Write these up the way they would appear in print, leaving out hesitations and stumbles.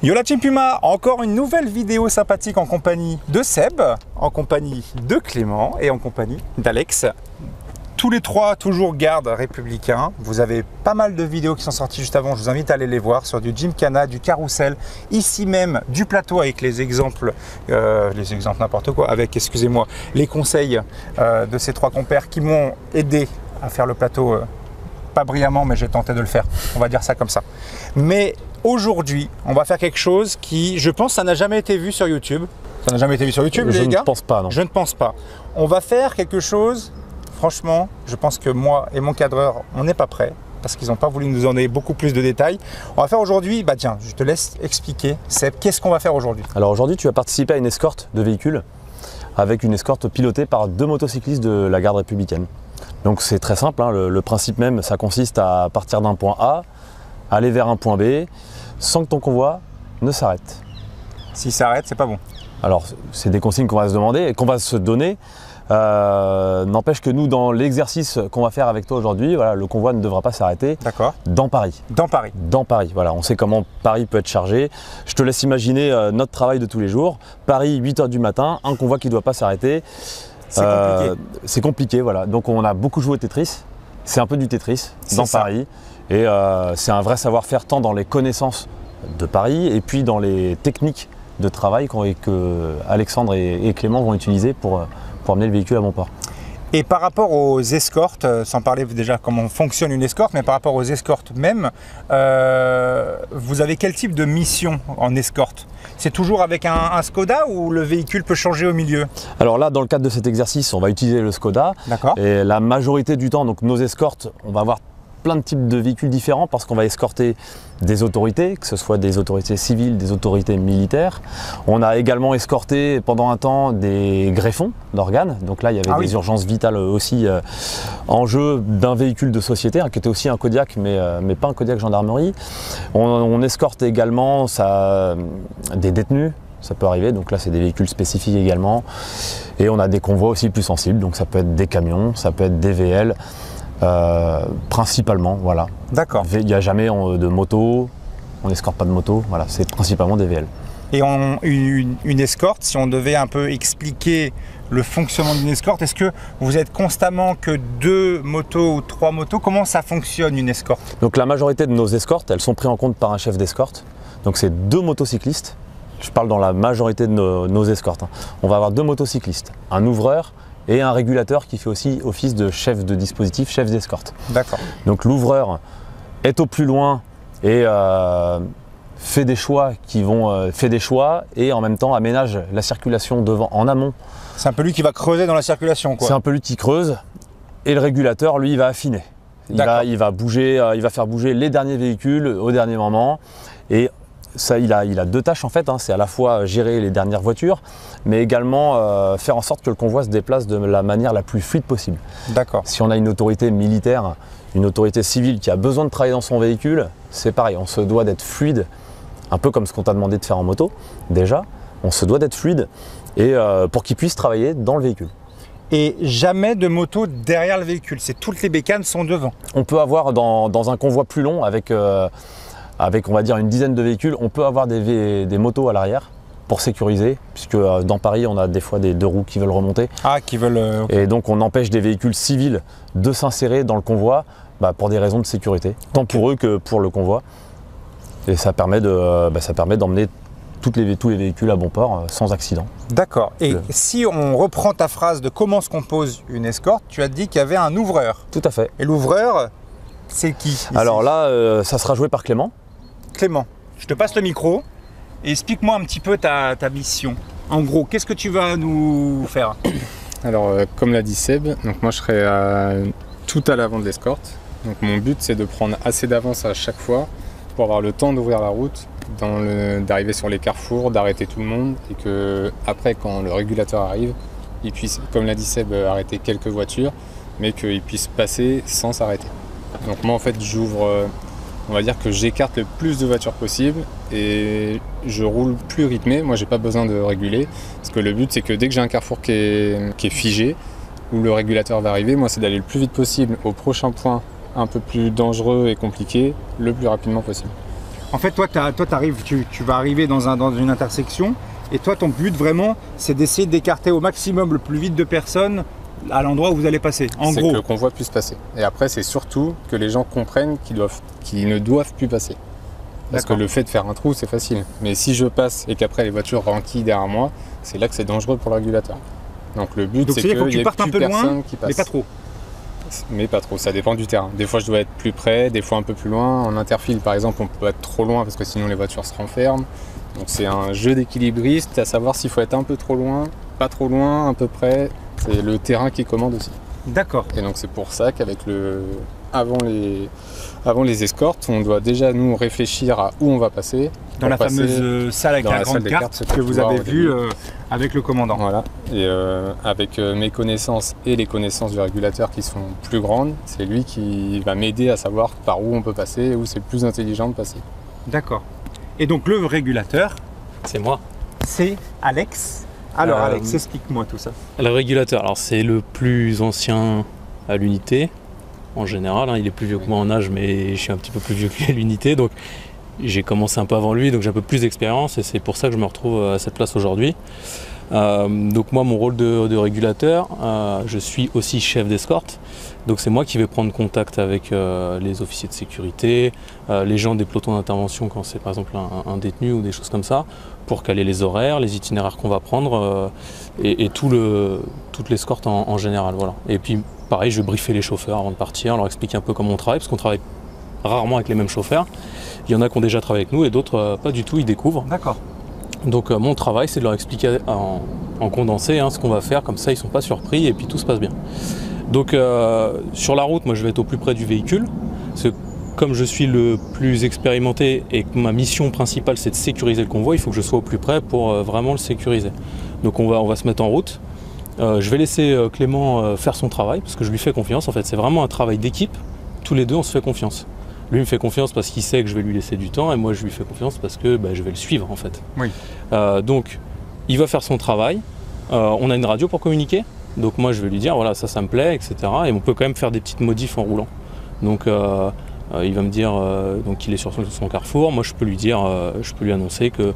Yo la Team Puma, encore une nouvelle vidéo sympathique en compagnie de Seb, en compagnie de Clément et en compagnie d'Alex. Tous les trois toujours gardes républicains. Vous avez pas mal de vidéos qui sont sorties juste avant, je vous invite à aller les voir sur du Gymkhana, du carrousel, ici même du plateau avec les exemples n'importe quoi, avec, excusez-moi, les conseils de ces trois compères qui m'ont aidé à faire le plateau, pas brillamment mais j'ai tenté de le faire, on va dire ça comme ça. Mais aujourd'hui, on va faire quelque chose qui, je pense, ça n'a jamais été vu sur YouTube. Ça n'a jamais été vu sur YouTube, les gars? Je ne pense pas, non. Je ne pense pas. On va faire quelque chose, franchement, je pense que moi et mon cadreur, on n'est pas prêts parce qu'ils n'ont pas voulu nous donner beaucoup plus de détails. On va faire aujourd'hui, bah tiens, je te laisse expliquer, Seb, qu'est-ce qu'on va faire aujourd'hui? Alors aujourd'hui, tu vas participer à une escorte de véhicules avec une escorte pilotée par deux motocyclistes de la garde républicaine. Donc c'est très simple, hein, le principe même, ça consiste à partir d'un point A, aller vers un point B, sans que ton convoi ne s'arrête. S'il s'arrête, c'est pas bon. Alors, c'est des consignes qu'on va se demander et qu'on va se donner. N'empêche que nous, dans l'exercice qu'on va faire avec toi aujourd'hui, voilà, le convoi ne devra pas s'arrêter. D'accord. Dans Paris. Dans Paris. Dans Paris, voilà. On sait comment Paris peut être chargé. Je te laisse imaginer notre travail de tous les jours. Paris, 8 h du matin, un convoi qui ne doit pas s'arrêter. C'est compliqué. C'est compliqué, voilà. Donc, on a beaucoup joué au Tetris. C'est un peu du Tetris dans Paris. Et c'est un vrai savoir-faire tant dans les connaissances de Paris et puis dans les techniques de travail que Alexandre et Clément vont utiliser pour amener le véhicule à bon port. Et par rapport aux escortes, sans parler déjà comment fonctionne une escorte, mais par rapport aux escortes même, vous avez quel type de mission en escorte? C'est toujours avec un Skoda ou le véhicule peut changer au milieu? Alors là, dans le cadre de cet exercice, on va utiliser le Skoda. D'accord. Et la majorité du temps, donc nos escortes, on va avoir plein de types de véhicules différents parce qu'on va escorter des autorités, que ce soit des autorités civiles, des autorités militaires. On a également escorté pendant un temps des greffons d'organes. Donc là, il y avait des urgences vitales aussi en jeu d'un véhicule de société, qui était aussi un Kodiak, mais pas un Kodiak gendarmerie. On escorte également des détenus. Ça peut arriver, donc là c'est des véhicules spécifiques également. Et on a des convois aussi plus sensibles, donc ça peut être des camions, ça peut être des VL. Principalement, voilà. D'accord. Il n'y a jamais de moto, on n'escorte pas de moto, voilà, c'est principalement des VL. Et une escorte, si on devait un peu expliquer le fonctionnement d'une escorte, est-ce que vous êtes constamment que 2 motos ou 3 motos? Comment ça fonctionne une escorte? Donc la majorité de nos escortes, elles sont prises en compte par un chef d'escorte. Donc c'est 2 motocyclistes, je parle dans la majorité de nos escortes. On va avoir 2 motocyclistes, un ouvreur et un régulateur qui fait aussi office de chef de dispositif, chef d'escorte. D'accord. Donc l'ouvreur est au plus loin et fait des choix et en même temps aménage la circulation devant en amont. C'est un peu lui qui va creuser dans la circulation, quoi. C'est un peu lui qui creuse et le régulateur, lui, il va affiner. Il va bouger, il va faire bouger les derniers véhicules au dernier moment. Et ça, il a 2 tâches en fait, c'est à la fois gérer les dernières voitures, mais également faire en sorte que le convoi se déplace de la manière la plus fluide possible. D'accord. Si on a une autorité militaire, une autorité civile qui a besoin de travailler dans son véhicule, c'est pareil, on se doit d'être fluide, un peu comme ce qu'on t'a demandé de faire en moto, déjà, on se doit d'être fluide et pour qu'il puisse travailler dans le véhicule. Et jamais de moto derrière le véhicule, toutes les bécanes sont devant. On peut avoir dans un convoi plus long avec on va dire une dizaine de véhicules, on peut avoir des motos à l'arrière pour sécuriser, puisque dans Paris on a des fois des 2 roues qui veulent remonter. Ah, qui veulent... Et donc on empêche des véhicules civils de s'insérer dans le convoi pour des raisons de sécurité, tant pour eux que pour le convoi. Et ça permet d'emmener tous les véhicules à bon port sans accident. D'accord. Et si on reprend ta phrase de comment se compose une escorte, tu as dit qu'il y avait un ouvreur. Tout à fait. Et l'ouvreur, c'est qui ici? Alors là, ça sera joué par Clément. Clément, je te passe le micro et explique-moi un petit peu ta mission. En gros, qu'est-ce que tu vas nous faire? Alors, comme l'a dit Seb, donc moi je serai tout à l'avant de l'escorte. Donc mon but c'est de prendre assez d'avance à chaque fois pour avoir le temps d'ouvrir la route, d'arriver sur les carrefours, d'arrêter tout le monde et que après quand le régulateur arrive, il puisse, comme l'a dit Seb, arrêter quelques voitures, mais qu'il puisse passer sans s'arrêter. Donc moi en fait j'ouvre... On va dire que j'écarte le plus de voitures possible et je roule plus rythmé. Moi, j'ai pas besoin de réguler parce que le but, c'est que dès que j'ai un carrefour qui est figé, où le régulateur va arriver, moi, c'est d'aller le plus vite possible au prochain point un peu plus dangereux et compliqué, le plus rapidement possible. En fait, toi, tu vas arriver dans une intersection et toi, ton but vraiment, c'est d'essayer d'écarter au maximum le plus vite de personnes à l'endroit où vous allez passer. En gros, c'est que le convoi puisse passer. Et après, c'est surtout que les gens comprennent qu'ils ne doivent plus passer. Parce que le fait de faire un trou, c'est facile. Mais si je passe et qu'après les voitures renquillent derrière moi, c'est là que c'est dangereux pour le régulateur. Donc le but, c'est qu'il y ait plus personne qui passe. Mais pas trop. Mais pas trop, ça dépend du terrain. Des fois, je dois être plus près, des fois un peu plus loin. En interfile, par exemple, on peut être trop loin parce que sinon les voitures se renferment. Donc c'est un jeu d'équilibriste, à savoir s'il faut être un peu trop loin, pas trop loin, un peu près. C'est le terrain qui commande aussi. D'accord. Et donc c'est pour ça qu'avec avant les escortes, on doit déjà nous réfléchir à où on va passer. Dans la fameuse salle avec la grande carte que vous avez vue avec le commandant. Voilà. Et avec mes connaissances et les connaissances du régulateur qui sont plus grandes, c'est lui qui va m'aider à savoir par où on peut passer et où c'est le plus intelligent de passer. D'accord. Et donc le régulateur, c'est moi. C'est Alex. Alors Alex, explique-moi tout ça. Le régulateur, alors c'est le plus ancien à l'unité. En général, hein, il est plus vieux que moi en âge, mais je suis un petit peu plus vieux que lui à l'unité, donc j'ai commencé un peu avant lui, donc j'ai un peu plus d'expérience et c'est pour ça que je me retrouve à cette place aujourd'hui. Donc moi, mon rôle de régulateur, je suis aussi chef d'escorte, donc c'est moi qui vais prendre contact avec les officiers de sécurité, les gens des pelotons d'intervention quand c'est par exemple un détenu ou des choses comme ça, pour caler les horaires, les itinéraires qu'on va prendre et toute l'escorte en général. Voilà. Et puis pareil, je vais briefer les chauffeurs avant de partir, leur expliquer un peu comment on travaille, parce qu'on travaille rarement avec les mêmes chauffeurs. Il y en a qui ont déjà travaillé avec nous et d'autres pas du tout, ils découvrent. D'accord. Donc mon travail, c'est de leur expliquer en condensé ce qu'on va faire, comme ça ils ne sont pas surpris et puis tout se passe bien. Donc sur la route, moi je vais être au plus près du véhicule, parce que comme je suis le plus expérimenté et que ma mission principale c'est de sécuriser le convoi, il faut que je sois au plus près pour vraiment le sécuriser. Donc on va se mettre en route. Je vais laisser Clément faire son travail, parce que je lui fais confiance. En fait, c'est vraiment un travail d'équipe. Tous les deux, on se fait confiance. Lui me fait confiance parce qu'il sait que je vais lui laisser du temps, et moi je lui fais confiance parce que je vais le suivre en fait. Oui. Donc il va faire son travail. On a une radio pour communiquer. Donc moi je vais lui dire voilà, ça me plaît, etc. Et on peut quand même faire des petites modifs en roulant. Donc il va me dire donc qu'il est sur son carrefour. Moi je peux lui dire, je peux lui annoncer que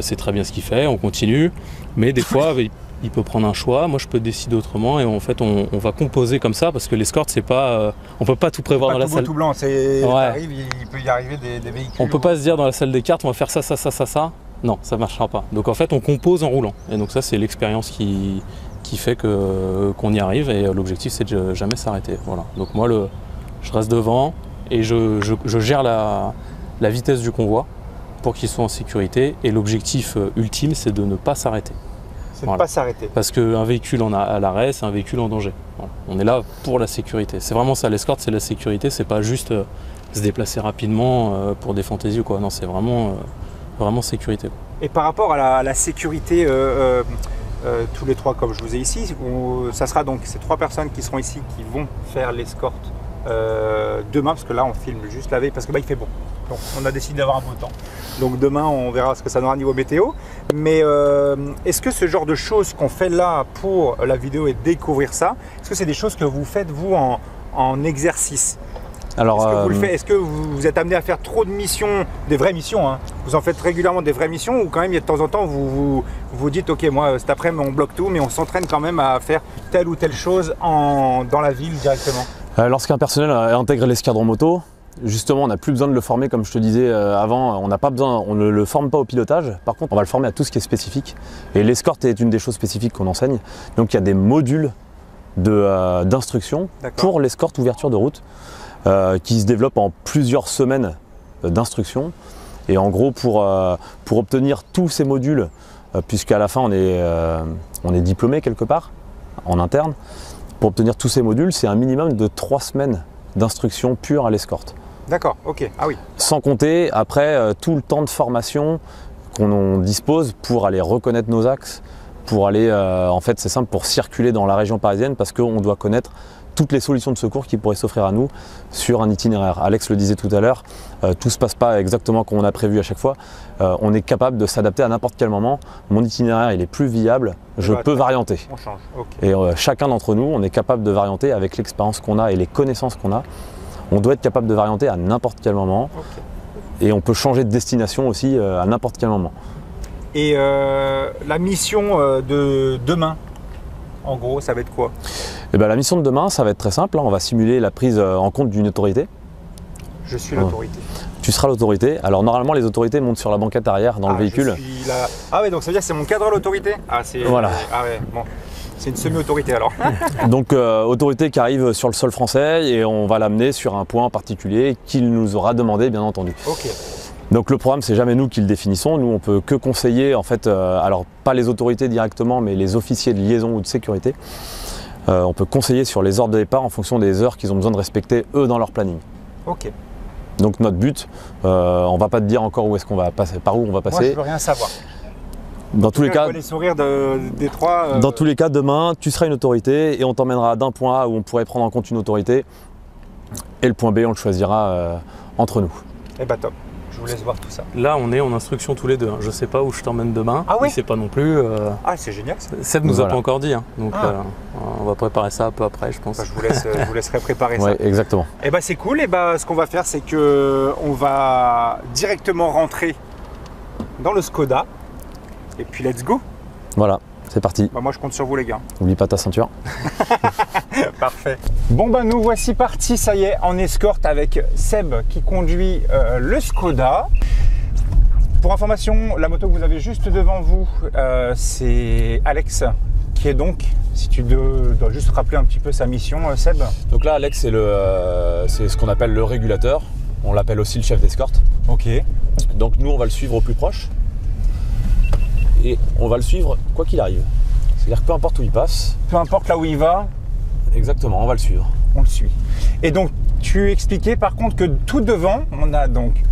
c'est très bien ce qu'il fait, on continue. Mais des fois il peut prendre un choix, moi je peux décider autrement, et en fait on va composer comme ça, parce que l'escorte c'est pas, on peut pas tout prévoir dans la salle. Tout blanc, c'est il peut y arriver des véhicules. On peut pas se dire dans la salle des cartes on va faire ça. Non, ça marchera pas. Donc en fait on compose en roulant, et donc ça c'est l'expérience qui fait qu'on y arrive, et l'objectif c'est de jamais s'arrêter. Voilà. Donc moi je reste devant et je gère la vitesse du convoi pour qu'ils soient en sécurité, et l'objectif ultime c'est de ne pas s'arrêter. C'est de ne pas s'arrêter. Parce qu'un véhicule à l'arrêt, c'est un véhicule en danger. Voilà. On est là pour la sécurité. C'est vraiment ça, l'escorte, c'est la sécurité. C'est pas juste se déplacer rapidement pour des fantaisies ou quoi. Non, c'est vraiment sécurité. Et par rapport à la sécurité, tous les trois, comme je vous ai ici, ça sera donc ces trois personnes qui seront ici qui vont faire l'escorte demain, parce que là on filme juste la veille, parce que il fait bon. Donc on a décidé d'avoir un beau temps. Donc demain on verra ce que ça donnera niveau météo. Mais est-ce que ce genre de choses qu'on fait là pour la vidéo et découvrir ça, est-ce que c'est des choses que vous faites vous en exercice? Alors, est-ce que vous êtes amené à faire trop de missions, des vraies missions, hein? Vous en faites régulièrement des vraies missions, ou quand même il y a de temps en temps vous dites ok, moi cet après-midi on bloque tout, mais on s'entraîne quand même à faire telle ou telle chose dans la ville directement? Lorsqu'un personnel intègre l'escadron moto, justement, on n'a plus besoin de le former, comme je te disais avant, on ne le forme pas au pilotage. Par contre, on va le former à tout ce qui est spécifique. Et l'escorte est une des choses spécifiques qu'on enseigne. Donc il y a des modules d'instruction pour l'escorte ouverture de route qui se développent en plusieurs semaines d'instruction. Et en gros, pour obtenir tous ces modules, puisqu'à la fin on est diplômé quelque part, en interne, pour obtenir tous ces modules, c'est un minimum de 3 semaines d'instruction pure à l'escorte. D'accord, ok, ah oui. Sans compter après tout le temps de formation qu'on dispose pour aller reconnaître nos axes, pour aller, en fait c'est simple, pour circuler dans la région parisienne, parce qu'on doit connaître toutes les solutions de secours qui pourraient s'offrir à nous sur un itinéraire. Alex le disait tout à l'heure, tout ne se passe pas exactement comme on a prévu à chaque fois. On est capable de s'adapter à n'importe quel moment. Mon itinéraire il est plus viable, je peux varianter. On change. Okay. Et chacun d'entre nous, on est capable de varianter avec l'expérience qu'on a et les connaissances qu'on a. On doit être capable de varianter à n'importe quel moment. Et on peut changer de destination aussi à n'importe quel moment. Et la mission de demain, en gros, ça va être quoi? Et ben, la mission de demain, ça va être très simple. Hein. On va simuler la prise en compte d'une autorité. Je suis l'autorité. Tu seras l'autorité. Alors normalement, les autorités montent sur la banquette arrière dans le véhicule. Ah ouais, donc ça veut dire que c'est mon cadre l'autorité? Ah, voilà. Ah ouais, bon. C'est une semi-autorité alors. Donc autorité qui arrive sur le sol français et on va l'amener sur un point particulier qu'il nous aura demandé, bien entendu. Ok. Donc le programme, c'est jamais nous qui le définissons. Nous, on peut que conseiller, en fait, alors pas les autorités directement, mais les officiers de liaison ou de sécurité. On peut conseiller sur les ordres de départ en fonction des heures qu'ils ont besoin de respecter, eux, dans leur planning. Ok. Donc notre but, on va pas te dire encore où est-ce qu'on va passer, par où on va passer. Moi, je veux rien savoir. Dans tous les cas, les sourires des trois. Dans tous les cas, demain, tu seras une autorité et on t'emmènera d'un point A où on pourrait prendre en compte une autorité et le point B, on le choisira entre nous. Eh bah top. Je vous laisse voir tout ça. Là, on est en instruction tous les deux. Hein. Je sais pas où je t'emmène demain. Ah oui? Il sait pas non plus. Ah, c'est génial. Seb nous Voilà. a pas encore dit. Hein. Donc, on va préparer ça un peu après, je pense. Bah, je vous laisserai préparer Ouais, ça. exactement. Et bah c'est cool. Et bah ce qu'on va faire, c'est que on va directement rentrer dans le Skoda. Et puis let's go. Voilà, c'est parti. Bah, moi, je compte sur vous, les gars. N'oublie pas ta ceinture. Parfait. Bon bah nous voici partis, ça y est, en escorte avec Seb qui conduit le Skoda. Pour information, la moto que vous avez juste devant vous, c'est Alex qui est donc, si tu dois juste rappeler un petit peu sa mission, Seb. Donc là, Alex, c'est ce qu'on appelle le régulateur. On l'appelle aussi le chef d'escorte. Ok. Donc nous, on va le suivre au plus proche. Et on va le suivre quoi qu'il arrive. C'est-à-dire que peu importe où il passe. Peu importe là où il va, Exactement, on va le suivre. on le suit. Et donc tu expliquais par contre que tout devant, on a donc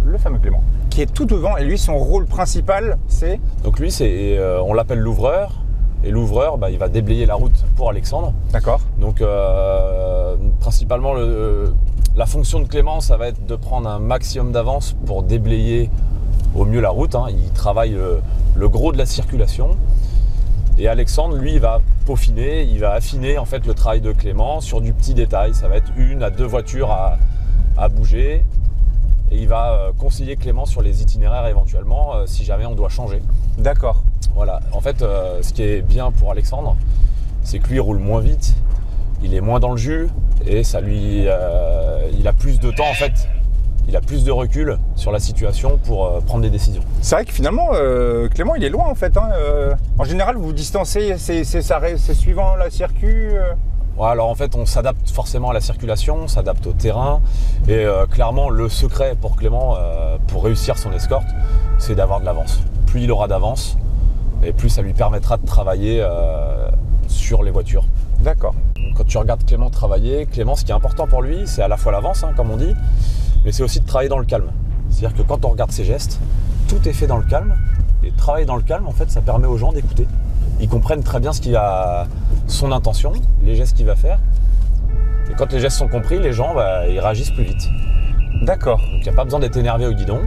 le fameux Clément qui est tout devant et lui son rôle principal c'est... Donc lui, on l'appelle l'ouvreur. Et l'ouvreur, il va déblayer la route pour Alexandre. D'accord. Donc principalement, la fonction de Clément, ça va être de prendre un maximum d'avance pour déblayer au mieux la route. Hein. Il travaille le gros de la circulation. Et Alexandre, lui, il va peaufiner, il va affiner en fait le travail de Clément sur du petit détail. Ça va être 1 à 2 voitures à bouger. Et il va conseiller Clément sur les itinéraires éventuellement si jamais on doit changer. D'accord. Voilà. En fait, ce qui est bien pour Alexandre, c'est que lui, il roule moins vite, il est moins dans le jus et ça lui, il a plus de temps en fait. Il a plus de recul sur la situation pour prendre des décisions. C'est vrai que finalement, Clément, il est loin en fait. Hein. En général, vous vous distancez, c'est suivant la circuit. Ouais, alors en fait, on s'adapte forcément à la circulation, on s'adapte au terrain. Et clairement, le secret pour Clément, pour réussir son escorte, c'est d'avoir de l'avance. Plus il aura d'avance, et plus ça lui permettra de travailler sur les voitures. D'accord. Quand tu regardes Clément travailler, Clément, ce qui est important pour lui, c'est à la fois l'avance, hein, comme on dit, mais c'est aussi de travailler dans le calme. C'est-à-dire que quand on regarde ses gestes, tout est fait dans le calme. Et travailler dans le calme, en fait, ça permet aux gens d'écouter. Ils comprennent très bien son intention, les gestes qu'il va faire. Et quand les gestes sont compris, les gens, ils réagissent plus vite. D'accord. Donc il n'y a pas besoin d'être énervé au guidon.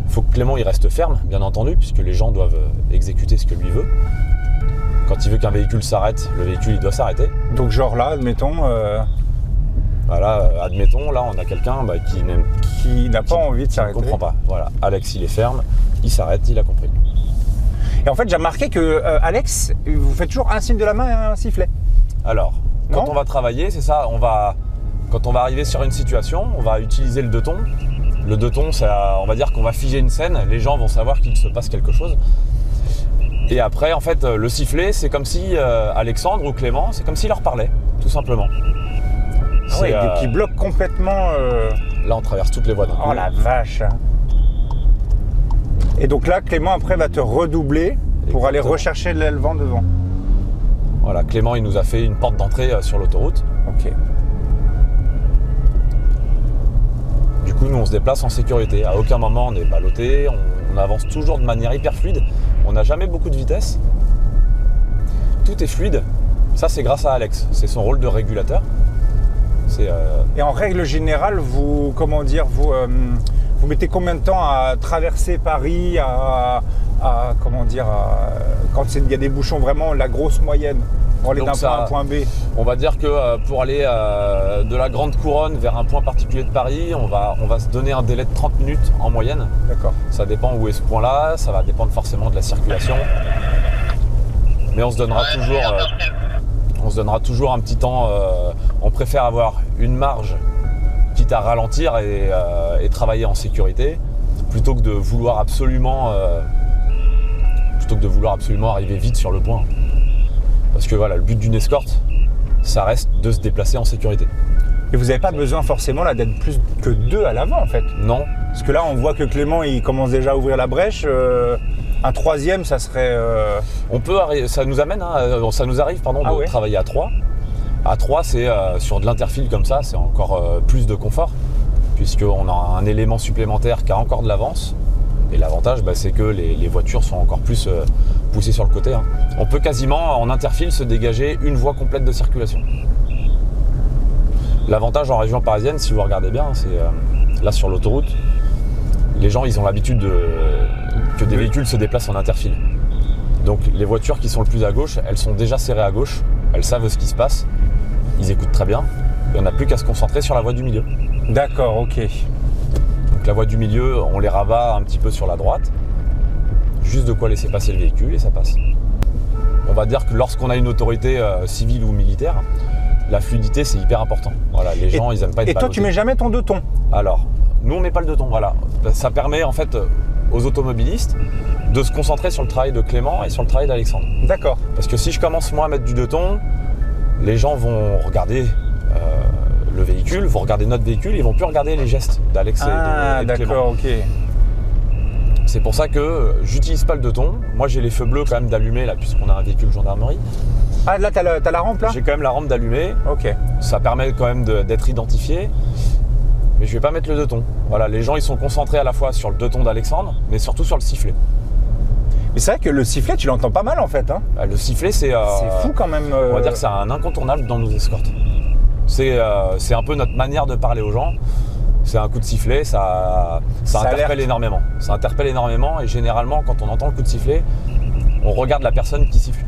Il faut que Clément il reste ferme, bien entendu, puisque les gens doivent exécuter ce que lui veut. Quand il veut qu'un véhicule s'arrête, le véhicule il doit s'arrêter. Donc genre là, admettons... Voilà, admettons, là on a quelqu'un qui n'a pas envie de s'arrêter. Qui ne comprend pas. Voilà, Alex il est ferme, il s'arrête, il a compris. Et en fait, j'ai remarqué que Alex, vous faites toujours un signe de la main et un sifflet. Alors, quand on va travailler, c'est ça, quand on va arriver sur une situation, on va utiliser le deux-tons. Le deux-tons, on va dire qu'on va figer une scène, les gens vont savoir qu'il se passe quelque chose. Et après, en fait, le sifflet, c'est comme si Alexandre ou Clément, c'est comme s'il leur parlait, tout simplement. Ah ouais, qui bloque complètement... Là, on traverse toutes les voies d'un coup. Oh la vache. Et donc là, Clément, après, va te redoubler pour aller rechercher le vent devant. Voilà, Clément, il nous a fait une porte d'entrée sur l'autoroute. Ok. Du coup, nous, on se déplace en sécurité. À aucun moment, on est ballotté. On avance toujours de manière hyper fluide. On n'a jamais beaucoup de vitesse. Tout est fluide. Ça, c'est grâce à Alex. C'est son rôle de régulateur. Et en règle générale, vous mettez combien de temps à traverser Paris, quand il y a des bouchons vraiment, la grosse moyenne? Pour aller Donc d'un point à un point B. On va dire que pour aller de la Grande Couronne vers un point particulier de Paris, on va se donner un délai de 30 minutes en moyenne. D'accord. Ça dépend où est ce point-là, ça va dépendre forcément de la circulation. Mais on se donnera toujours un petit temps. On préfère avoir une marge, quitte à ralentir et travailler en sécurité, plutôt que de vouloir absolument arriver vite sur le point. Parce que voilà, le but d'une escorte, ça reste de se déplacer en sécurité. Et vous n'avez pas besoin forcément là d'être plus que 2 à l'avant en fait. Non. Parce que là, on voit que Clément, il commence déjà à ouvrir la brèche. Un 3e, ça serait... Ça nous amène, ça nous arrive de travailler à 3. À 3, c'est sur de l'interfile comme ça, c'est encore plus de confort, puisqu'on a un élément supplémentaire qui a encore de l'avance. Et l'avantage, c'est que les voitures sont encore plus poussées sur le côté. Hein. On peut quasiment, en interfile, se dégager une voie complète de circulation. L'avantage en région parisienne, si vous regardez bien, c'est là sur l'autoroute, les gens ils ont l'habitude que des véhicules se déplacent en interfile. Donc les voitures qui sont le plus à gauche, elles sont déjà serrées à gauche, elles savent ce qui se passe, ils écoutent très bien, et on n'a plus qu'à se concentrer sur la voie du milieu. D'accord, ok. Donc la voie du milieu, on les rabat un petit peu sur la droite, juste de quoi laisser passer le véhicule et ça passe. On va dire que lorsqu'on a une autorité civile ou militaire, la fluidité c'est hyper important. Voilà, les gens ils aiment pas être Et toi tu mets jamais ton 2 tons? Alors, nous on met pas le 2 tons, voilà. Ça permet en fait aux automobilistes de se concentrer sur le travail de Clément et sur le travail d'Alexandre. D'accord. Parce que si je commence moi à mettre du 2 tons, les gens vont regarder le véhicule, vont regarder notre véhicule, ils vont plus regarder les gestes d'Alex et de Clément. D'accord, ok. C'est pour ça que j'utilise pas le 2 tons. Moi j'ai les feux bleus quand même d'allumer là, puisqu'on a un véhicule gendarmerie. Ah là t'as la rampe là? J'ai quand même la rampe d'allumer. Ok. Ça permet quand même d'être identifié. Mais je vais pas mettre le 2 tons. Voilà, les gens ils sont concentrés à la fois sur le 2 tons d'Alexandre, mais surtout sur le sifflet. Mais c'est vrai que le sifflet, tu l'entends pas mal en fait. Hein. Le sifflet, c'est fou quand même. On va dire que c'est un incontournable dans nos escortes. C'est un peu notre manière de parler aux gens. C'est un coup de sifflet, ça interpelle énormément. Ça interpelle énormément et généralement, quand on entend le coup de sifflet, on regarde la personne qui siffle.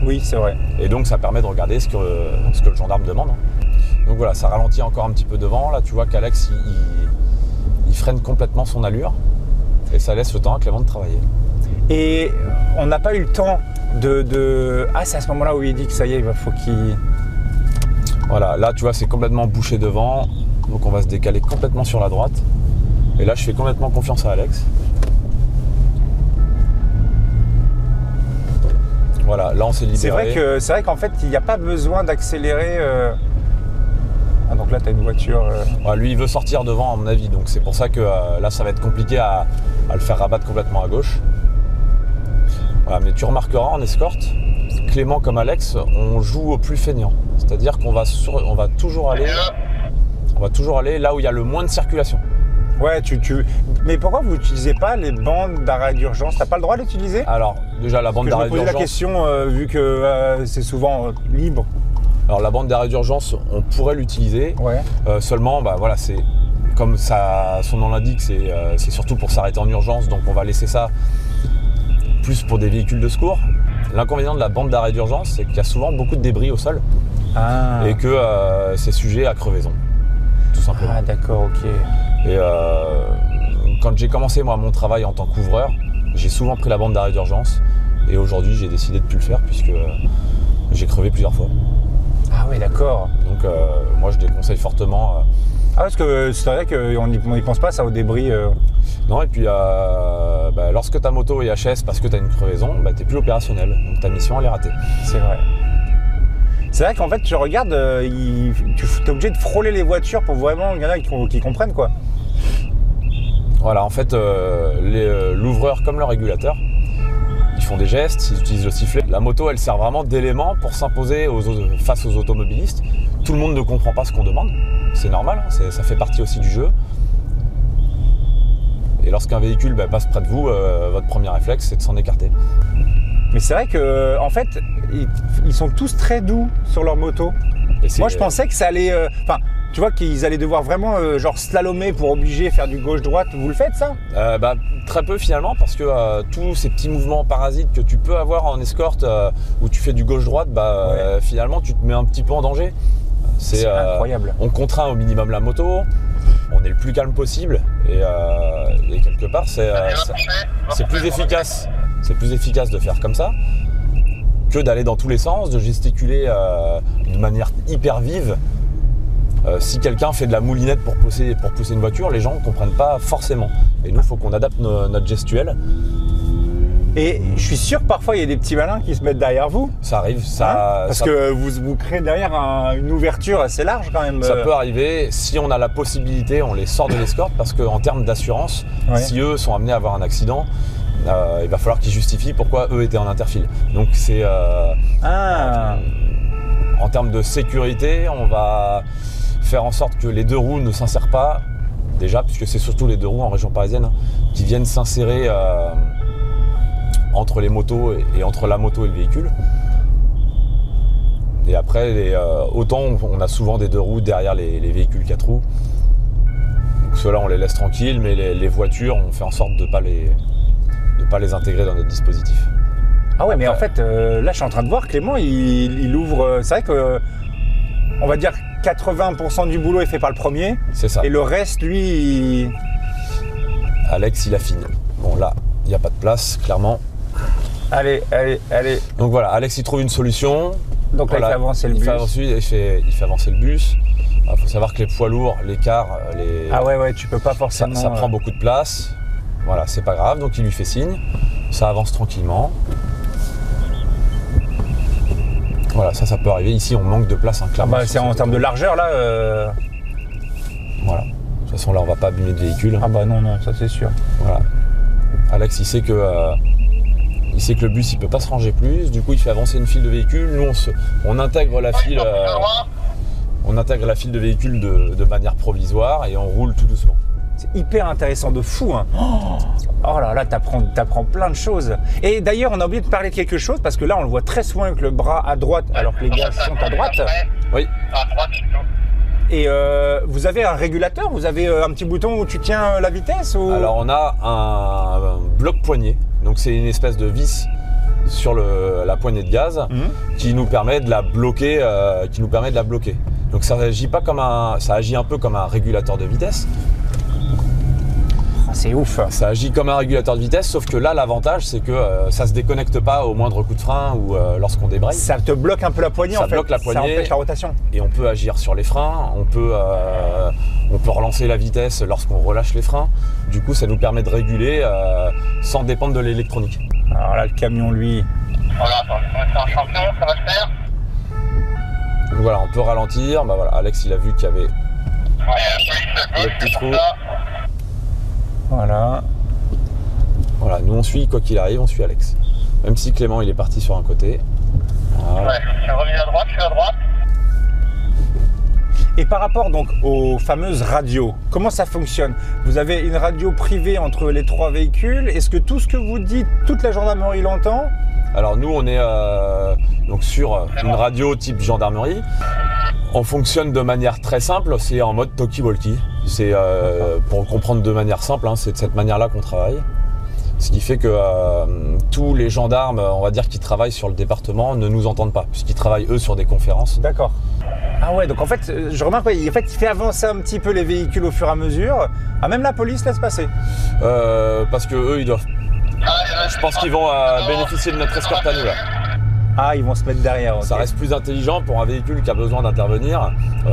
Oui, c'est vrai. Et donc, ça permet de regarder ce que le gendarme demande. Donc voilà, ça ralentit encore un petit peu devant. Là, tu vois qu'Alex, il freine complètement son allure et ça laisse le temps à Clément de travailler. Et on n'a pas eu le temps de... Ah, c'est à ce moment-là où il dit que ça y est, il faut qu'il... Voilà, là, tu vois, c'est complètement bouché devant. Donc, on va se décaler complètement sur la droite. Et là, je fais complètement confiance à Alex. Voilà, là, on s'est libéré. C'est vrai qu'en fait, il n'y a pas besoin d'accélérer... Ah, donc là, tu as une voiture... Ouais, lui, il veut sortir devant, à mon avis. Donc, c'est pour ça que là, ça va être compliqué à le faire rabattre complètement à gauche. Voilà, mais tu remarqueras en escorte, Clément comme Alex, on joue au plus feignant. C'est-à-dire qu'on va toujours aller là où il y a le moins de circulation. Ouais, mais pourquoi vous n'utilisez pas les bandes d'arrêt d'urgence? T'as pas le droit d'utiliser? Alors, déjà, la bande d'arrêt d'urgence... Je me posais la question, vu que c'est souvent libre. Alors, la bande d'arrêt d'urgence, on pourrait l'utiliser. Ouais. Seulement, voilà, c'est... Comme son nom l'indique, c'est surtout pour s'arrêter en urgence. Donc, on va laisser ça plus pour des véhicules de secours. L'inconvénient de la bande d'arrêt d'urgence, c'est qu'il y a souvent beaucoup de débris au sol et que c'est sujet à crevaison, tout simplement. Ah d'accord, ok. Et quand j'ai commencé moi mon travail en tant qu'ouvreur, j'ai souvent pris la bande d'arrêt d'urgence et aujourd'hui j'ai décidé de plus le faire puisque j'ai crevé plusieurs fois. Ah oui, d'accord. Donc moi je déconseille fortement. Ah parce que c'est vrai qu'on n'y pense pas ça au débris. Non, et puis lorsque ta moto est HS parce que tu as une crevaison, t'es plus opérationnel. Donc ta mission elle est ratée. C'est vrai. C'est vrai qu'en fait tu regardes, tu es obligé de frôler les voitures pour vraiment qu'il y en a qui comprennent quoi. Voilà, en fait l'ouvreur comme le régulateur, ils font des gestes, ils utilisent le sifflet. La moto elle sert vraiment d'élément pour s'imposer face aux automobilistes. Tout le monde ne comprend pas ce qu'on demande. C'est normal, ça fait partie aussi du jeu. Et lorsqu'un véhicule passe près de vous, votre premier réflexe, c'est de s'en écarter. Mais c'est vrai que, en fait, ils sont tous très doux sur leur moto. Moi, je pensais que ça allait... tu vois qu'ils allaient devoir vraiment genre slalomer pour obliger à faire du gauche-droite. Vous le faites ça? Très peu finalement, parce que tous ces petits mouvements parasites que tu peux avoir en escorte où tu fais du gauche-droite, finalement tu te mets un petit peu en danger. C'est incroyable. On contraint au minimum la moto, on est le plus calme possible et quelque part c'est plus efficace. C'est plus efficace de faire comme ça que d'aller dans tous les sens, de gesticuler de manière hyper vive. Si quelqu'un fait de la moulinette pour pousser une voiture, les gens ne comprennent pas forcément. Et nous, il faut qu'on adapte notre gestuelle. Et je suis sûr que parfois il y a des petits malins qui se mettent derrière vous. Ça arrive, parce que vous créez derrière une ouverture assez large quand même. Ça peut arriver. Si on a la possibilité, on les sort de l'escorte, parce qu'en termes d'assurance, si eux sont amenés à avoir un accident, il va falloir qu'ils justifient pourquoi eux étaient en interfile. Donc c'est en termes de sécurité, on va faire en sorte que les deux roues ne s'insèrent pas, déjà, puisque c'est surtout les deux roues en région parisienne qui viennent s'insérer entre les motos et entre la moto et le véhicule. Et après, autant on a souvent des deux roues derrière les véhicules 4 roues. Donc ceux-là, on les laisse tranquilles, mais les voitures, on fait en sorte de ne pas les intégrer dans notre dispositif. Ah ouais, mais en fait, là, je suis en train de voir, Clément, il ouvre... C'est vrai que, on va dire, 80% du boulot est fait par le premier. C'est ça. Et le reste, lui, Alex, il affine. Bon, là, il n'y a pas de place, clairement. Allez. Donc voilà, Alex, il trouve une solution. Donc là, il fait avancer le bus. Il fait avancer le bus. Il faut savoir que les poids lourds, les cars, Ah ouais, tu peux pas forcément... Ça prend beaucoup de place. Voilà, c'est pas grave. Donc il lui fait signe. Ça avance tranquillement. Voilà, ça peut arriver. Ici, on manque de place, clairement. C'est en termes de largeur, là. Voilà. De toute façon, là, on va pas abîmer de véhicule. Ah bah non, ça c'est sûr. Voilà. Alex, il sait que le bus, il peut pas se ranger plus. Du coup, il fait avancer une file de véhicules. Nous, on intègre la file. On intègre la file de véhicules de manière provisoire et on roule tout doucement. C'est hyper intéressant, de fou. Hein. Oh là là, t'apprends plein de choses. Et d'ailleurs, on a oublié de parler de quelque chose, parce que là, on le voit très souvent avec le bras à droite, alors que les gars sont à droite. Oui. À droite, et vous avez un régulateur? Vous avez un petit bouton où tu tiens la vitesse ou... Alors, on a un bloc poignée. Donc, c'est une espèce de vis sur la poignée de gaz qui nous permet de la bloquer. Donc, ça agit un peu comme un régulateur de vitesse. C'est ouf. Ça agit comme un régulateur de vitesse, sauf que là, l'avantage, c'est que ça se déconnecte pas au moindre coup de frein ou lorsqu'on débraye. Ça te bloque un peu la poignée, Ça bloque la poignée. Ça empêche la rotation. Et on peut agir sur les freins, on peut relancer la vitesse lorsqu'on relâche les freins. Du coup, ça nous permet de réguler sans dépendre de l'électronique. Alors là, le camion, lui... Voilà, attends, on va faire un champion, ça va le faire. Donc voilà, on peut ralentir. Bah voilà, Alex, il a vu qu'il y avait Le petit trou. Voilà. Voilà, nous on suit, quoi qu'il arrive, on suit Alex. Même si Clément, il est parti sur un côté. Voilà. Ouais, je suis revenu à droite, je suis à droite. Et par rapport donc aux fameuses radios, comment ça fonctionne? Vous avez une radio privée entre les 3 véhicules. Est-ce que tout ce que vous dites, toute la gendarmerie l'entend? Alors nous, on est donc sur une radio type gendarmerie. On fonctionne de manière très simple, c'est en mode talkie-walkie. C'est pour comprendre de manière simple, c'est de cette manière-là qu'on travaille. Ce qui fait que tous les gendarmes, on va dire, qui travaillent sur le département ne nous entendent pas, puisqu'ils travaillent eux sur des conférences. D'accord. Ah ouais, donc en fait, je remarque, il fait avancer un petit peu les véhicules au fur et à mesure. Ah, même la police laisse passer. Parce que eux, ils doivent. Je pense qu'ils vont bénéficier de notre escorte à nous là. Ah, ils vont se mettre derrière. Okay. Ça reste plus intelligent pour un véhicule qui a besoin d'intervenir.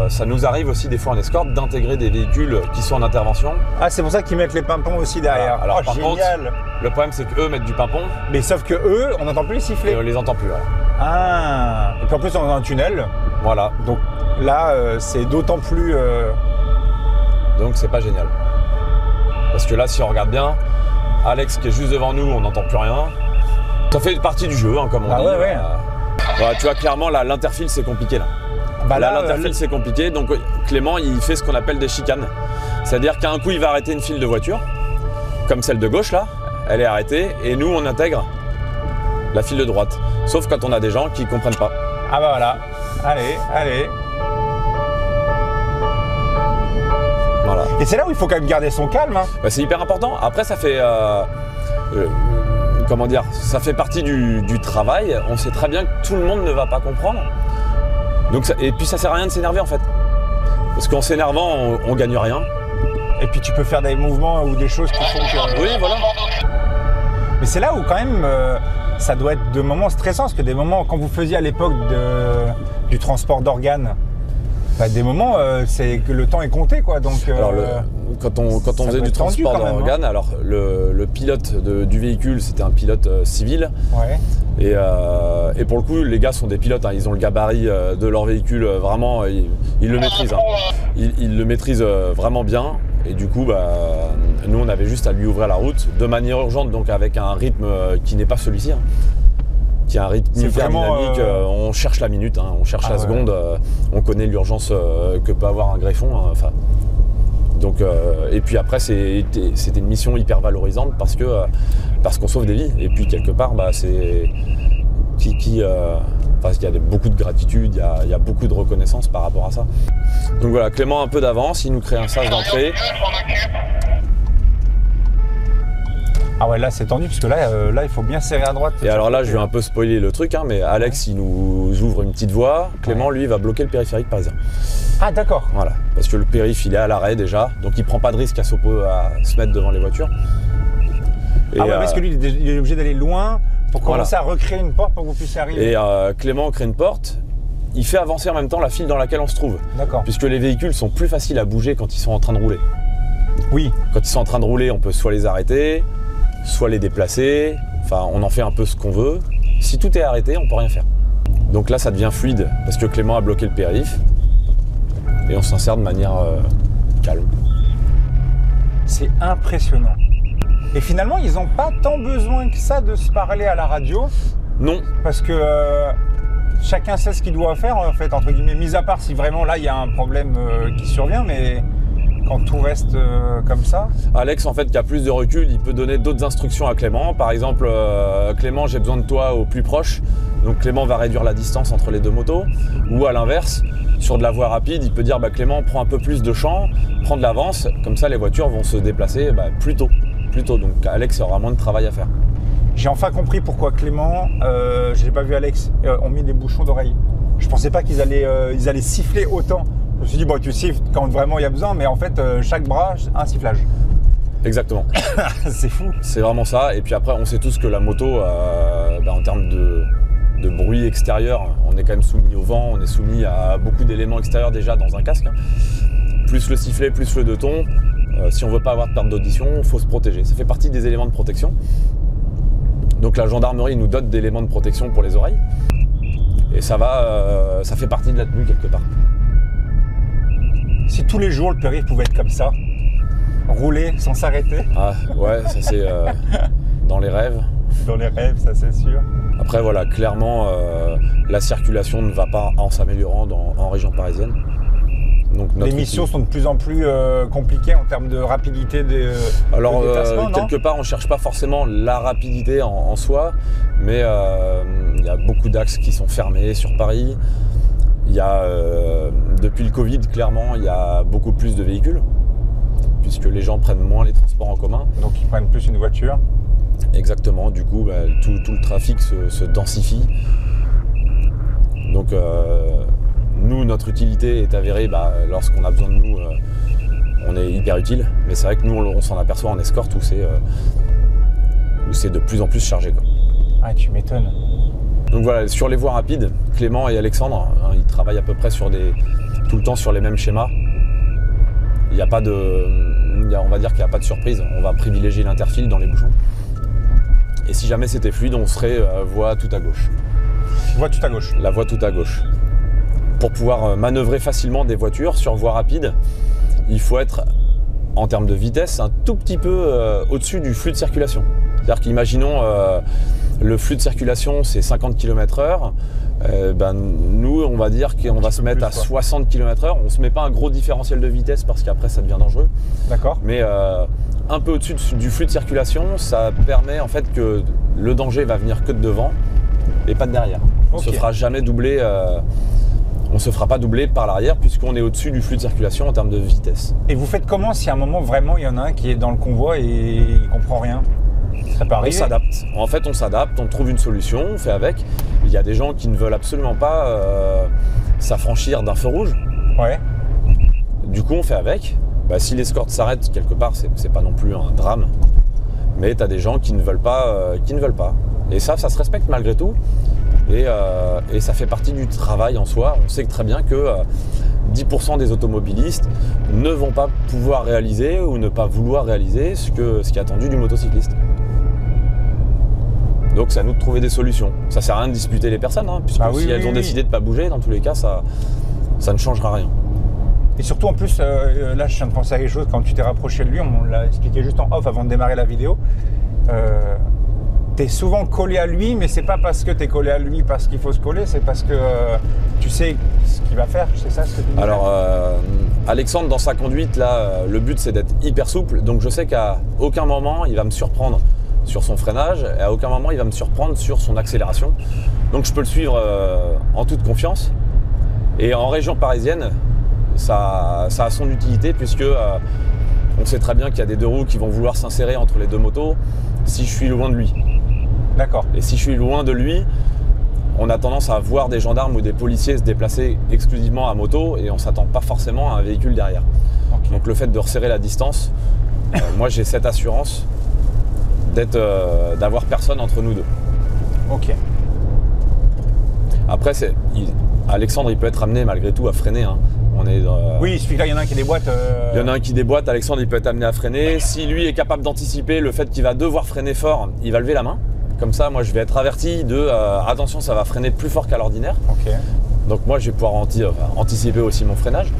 Ça nous arrive aussi des fois en escorte d'intégrer des véhicules qui sont en intervention. Ah, c'est pour ça qu'ils mettent les pimpons aussi derrière. Voilà. Alors par génial. contre, le problème c'est qu'eux mettent du pimpon. Mais sauf que eux, on n'entend plus les sifflets. Et on les entend plus. Voilà. Ah. Et puis en plus, on est dans un tunnel. Voilà. Donc là, c'est d'autant plus. Donc c'est pas génial. Parce que là, si on regarde bien, Alex qui est juste devant nous, on n'entend plus rien. Ça fait partie du jeu, comme on dit. Ouais. Voilà, tu vois, clairement, là, l'interfile, c'est compliqué. Là, l'interfile, c'est compliqué. Donc, Clément, il fait ce qu'on appelle des chicanes. C'est-à-dire qu'à un coup, il va arrêter une file de voitures, comme celle de gauche, là. Elle est arrêtée. Et nous, on intègre la file de droite. Sauf quand on a des gens qui ne comprennent pas. Ah bah voilà. Allez. Et c'est là où il faut quand même garder son calme. Hein. Bah, c'est hyper important. Après, ça fait... comment dire, ça fait partie du travail. On sait très bien que tout le monde ne va pas comprendre. Donc et puis ça sert à rien de s'énerver en fait. Parce qu'en s'énervant, on gagne rien. Et puis tu peux faire des mouvements ou des choses qui font que... Oui, voilà. Mais c'est là où quand même ça doit être de moments stressants. Parce que des moments, quand vous faisiez à l'époque du transport d'organes, bah, des moments, c'est que le temps est compté quoi. Donc, alors quand on faisait du transport d'organes, alors le pilote du véhicule, c'était un pilote civil. Ouais. Et pour le coup, les gars sont des pilotes, hein, ils ont le gabarit de leur véhicule, vraiment, ils le maîtrisent. Hein. Ils le maîtrisent vraiment bien. Et du coup, bah, nous, on avait juste à lui ouvrir la route de manière urgente, donc avec un rythme qui n'est pas celui-ci. Hein. Qui est un rythme hyper dynamique, on cherche la minute, hein, on cherche la seconde, on connaît l'urgence que peut avoir un greffon. Hein, donc, et puis après, c'était une mission hyper valorisante parce qu'on sauve des vies. Et puis quelque part, bah, c'est il y a beaucoup de gratitude, il y a beaucoup de reconnaissance par rapport à ça. Donc voilà, Clément un peu d'avance, il nous crée un sas d'entrée. Ah ouais, là c'est tendu parce que là il faut bien serrer à droite. Et alors là, je vais un peu spoiler le truc, hein, mais Alex il nous ouvre une petite voie, Clément lui va bloquer le périphérique parisien. Ah d'accord. Voilà, parce que le périph il est à l'arrêt déjà, donc il prend pas de risque à se mettre devant les voitures. Et ah ouais, parce que lui il est obligé d'aller loin pour commencer à recréer une porte pour que vous puissiez arriver. Et Clément crée une porte, il fait avancer en même temps la file dans laquelle on se trouve. D'accord. Puisque les véhicules sont plus faciles à bouger quand ils sont en train de rouler. Oui. Quand ils sont en train de rouler, on peut soit les arrêter, soit les déplacer, enfin on en fait un peu ce qu'on veut. Si tout est arrêté, on peut rien faire. Donc là ça devient fluide parce que Clément a bloqué le périph et on s'insère de manière calme. C'est impressionnant. Et finalement ils n'ont pas tant besoin que ça de se parler à la radio. Non. Parce que chacun sait ce qu'il doit faire en fait, entre guillemets, mis à part si vraiment là il y a un problème qui survient, mais quand tout reste comme ça. Alex, en fait, qui a plus de recul, il peut donner d'autres instructions à Clément. Par exemple, Clément, j'ai besoin de toi au plus proche. Donc Clément va réduire la distance entre les deux motos. Ou à l'inverse, sur de la voie rapide, il peut dire bah, Clément, prends un peu plus de champ, prends de l'avance. Comme ça, les voitures vont se déplacer plus tôt. Donc Alex aura moins de travail à faire. J'ai enfin compris pourquoi Clément, je n'ai pas vu Alex, ont mis des bouchons d'oreille. Je pensais pas qu'ils allaient siffler autant. Je me suis dit, bon, tu siffles quand vraiment il y a besoin, mais en fait, chaque bras, un sifflage. Exactement. C'est fou. C'est vraiment ça. Et puis après, on sait tous que la moto, en termes de bruit extérieur, on est quand même soumis au vent, on est soumis à beaucoup d'éléments extérieurs déjà dans un casque. Plus le sifflet, plus le deux tons. Si on ne veut pas avoir de perte d'audition, il faut se protéger. Ça fait partie des éléments de protection. Donc la gendarmerie nous dote d'éléments de protection pour les oreilles. Et ça fait partie de la tenue quelque part. Si tous les jours le périph' pouvait être comme ça, rouler sans s'arrêter. Ah ouais, ça c'est dans les rêves. Dans les rêves, ça c'est sûr. Après voilà, clairement la circulation ne va pas en s'améliorant en région parisienne. Donc les missions sont de plus en plus compliquées en termes de rapidité des Alors quelque part on ne cherche pas forcément la rapidité en soi, mais il y a beaucoup d'axes qui sont fermés sur Paris. Il y a depuis le Covid clairement il y a beaucoup plus de véhicules puisque les gens prennent moins les transports en commun. Donc ils prennent plus une voiture. Exactement, du coup tout le trafic se densifie. Donc nous, notre utilité est avérée lorsqu'on a besoin de nous, on est hyper utile. Mais c'est vrai que nous, on s'en aperçoit en escorte où c'est de plus en plus chargé, quoi. Ah, tu m'étonnes. Donc voilà, sur les voies rapides, Clément et Alexandre, ils travaillent à peu près tout le temps sur les mêmes schémas. Il n'y a pas on va dire qu'il n'y a pas de surprise. On va privilégier l'interfile dans les bouchons. Et si jamais c'était fluide, on serait voie tout à gauche. Voie tout à gauche. La voie tout à gauche. Pour pouvoir manœuvrer facilement des voitures sur voie rapide, il faut être, en termes de vitesse, un tout petit peu au-dessus du flux de circulation. C'est-à-dire qu'imaginons le flux de circulation, c'est 50 km/h. Nous, on va dire qu'on va se mettre à 60 km/h. On ne se met pas un gros différentiel de vitesse parce qu'après, ça devient dangereux. D'accord. Mais un peu au-dessus du flux de circulation, ça permet en fait que le danger va venir que de devant et pas de derrière. On ne se fera jamais doubler. on ne se fera pas doubler par l'arrière puisqu'on est au-dessus du flux de circulation en termes de vitesse. Et vous faites comment si à un moment vraiment il y en a un qui est dans le convoi et il comprend rien? Ça peut On arriver. s'adapte. En fait, on s'adapte, on trouve une solution, on fait avec. Il y a des gens qui ne veulent absolument pas s'affranchir d'un feu rouge. Ouais. Du coup, on fait avec. Bah, si l'escorte s'arrête quelque part, c'est pas non plus un drame. Mais tu as des gens qui ne veulent pas. Et ça se respecte malgré tout. Et ça fait partie du travail en soi. On sait très bien que 10% des automobilistes ne vont pas pouvoir réaliser ou ne pas vouloir réaliser ce qui est attendu du motocycliste. Donc c'est à nous de trouver des solutions. Ça sert à rien de disputer les personnes, hein, puisque si elles ont décidé de ne pas bouger, dans tous les cas, ça ne changera rien. Et surtout en plus, là je viens de penser à quelque chose, quand tu t'es rapproché de lui, on l'a expliqué juste en off avant de démarrer la vidéo. T'es souvent collé à lui, mais c'est pas parce que t'es collé à lui parce qu'il faut se coller, c'est parce que tu sais ce qu'il va faire, c'est ça ce que tu dis? Alors Alexandre dans sa conduite, là, le but c'est d'être hyper souple, donc je sais qu'à aucun moment il va me surprendre sur son freinage, et à aucun moment il va me surprendre sur son accélération. Donc je peux le suivre en toute confiance. Et en région parisienne, ça a son utilité puisque on sait très bien qu'il y a des deux roues qui vont vouloir s'insérer entre les deux motos si je suis loin de lui. D'accord. Et si je suis loin de lui, on a tendance à voir des gendarmes ou des policiers se déplacer exclusivement à moto et on ne s'attend pas forcément à un véhicule derrière. Okay. Donc le fait de resserrer la distance, moi j'ai cette assurance d'avoir personne entre nous deux. Ok. Après, Alexandre il peut être amené malgré tout à freiner. Hein. Oui, il suffit que là il y en a un qui déboîte. Il y en a un qui déboîte, Alexandre il peut être amené à freiner. Si lui est capable d'anticiper le fait qu'il va devoir freiner fort, il va lever la main. Comme ça, moi je vais être averti de attention, ça va freiner plus fort qu'à l'ordinaire. Ok. Donc moi je vais pouvoir anticiper aussi mon freinage.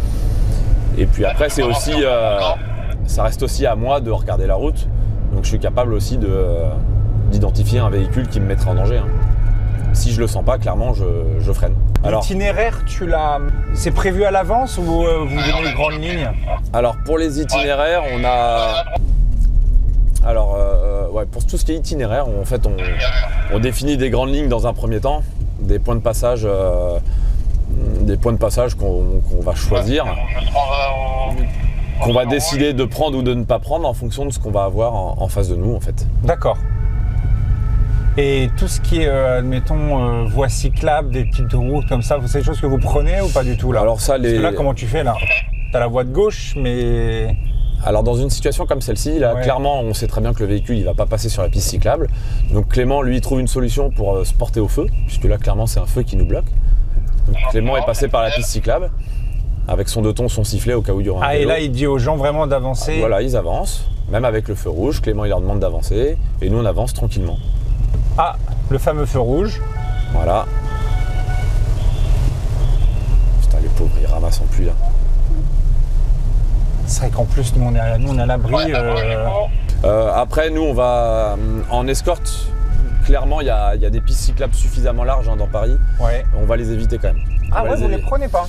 Et puis après c'est aussi, ça reste aussi à moi de regarder la route. Donc je suis capable aussi d'identifier un véhicule qui me mettrait en danger. Hein. Si je le sens pas, clairement je freine. L'itinéraire, c'est prévu à l'avance ou vous donnez les grandes lignes? Alors pour les itinéraires, on a... Alors pour tout ce qui est itinéraire, en fait on définit des grandes lignes dans un premier temps, des points de passage qu'on va choisir, qu'on va décider de prendre ou de ne pas prendre en fonction de ce qu'on va avoir en face de nous en fait. D'accord. Et tout ce qui est, admettons, voie cyclable, des petites routes comme ça, c'est des choses que vous prenez ou pas du tout là? Alors ça, Parce que là, comment tu fais là? T'as la voie de gauche, mais... Alors dans une situation comme celle-ci, là, clairement, on sait très bien que le véhicule, il va pas passer sur la piste cyclable. Donc Clément, lui, il trouve une solution pour se porter au feu, puisque là, clairement, c'est un feu qui nous bloque. Donc Clément est passé par la piste cyclable, avec son deux tons, son sifflet au cas où il y aura un vélo. Et là, il dit aux gens vraiment d'avancer. Voilà, ils avancent, même avec le feu rouge. Clément, il leur demande d'avancer, et nous, on avance tranquillement. Ah, le fameux feu rouge. Voilà. Putain, les pauvres, ils ramassent en pluie là. C'est vrai qu'en plus, nous, on est à l'abri. Après, nous, on va en escorte. Clairement, il y a des pistes cyclables suffisamment larges dans Paris. Ouais. On va les éviter quand même. Ah ouais, vous les prenez pas?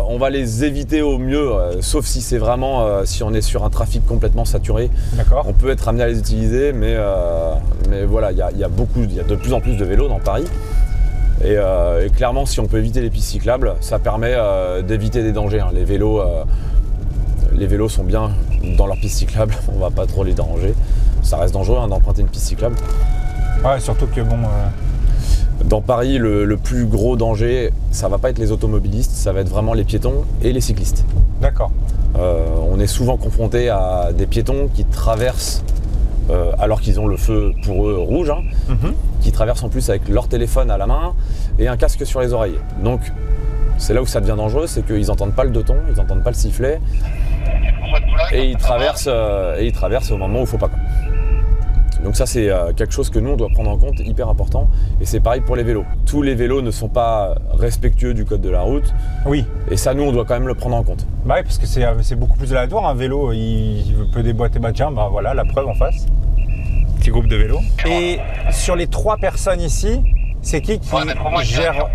On va les éviter au mieux, sauf si c'est vraiment, si on est sur un trafic complètement saturé. D'accord. On peut être amené à les utiliser, mais voilà, il y a de plus en plus de vélos dans Paris. Et clairement, si on peut éviter les pistes cyclables, ça permet d'éviter des dangers. Hein. Les vélos sont bien dans leur piste cyclable, on va pas trop les déranger. Ça reste dangereux d'emprunter une piste cyclable. Ouais, surtout que bon... Dans Paris, le plus gros danger, ça va pas être les automobilistes, ça va être vraiment les piétons et les cyclistes. D'accord. On est souvent confronté à des piétons qui traversent, alors qu'ils ont le feu pour eux rouge, hein, qui traversent en plus avec leur téléphone à la main et un casque sur les oreilles. Donc c'est là où ça devient dangereux, c'est qu'ils n'entendent pas le deux tons, ils n'entendent pas le sifflet et ils traversent au moment où il faut pas. Donc ça c'est quelque chose que nous on doit prendre en compte, hyper important, et c'est pareil pour les vélos. Tous les vélos ne sont pas respectueux du code de la route. Oui. Et ça nous on doit quand même le prendre en compte. Bah oui, parce que c'est beaucoup plus aléatoire, un vélo, il peut déboîter, bah tiens, bah voilà, la preuve en face. Petit groupe de vélos. Et sur les 3 personnes ici, c'est qui gère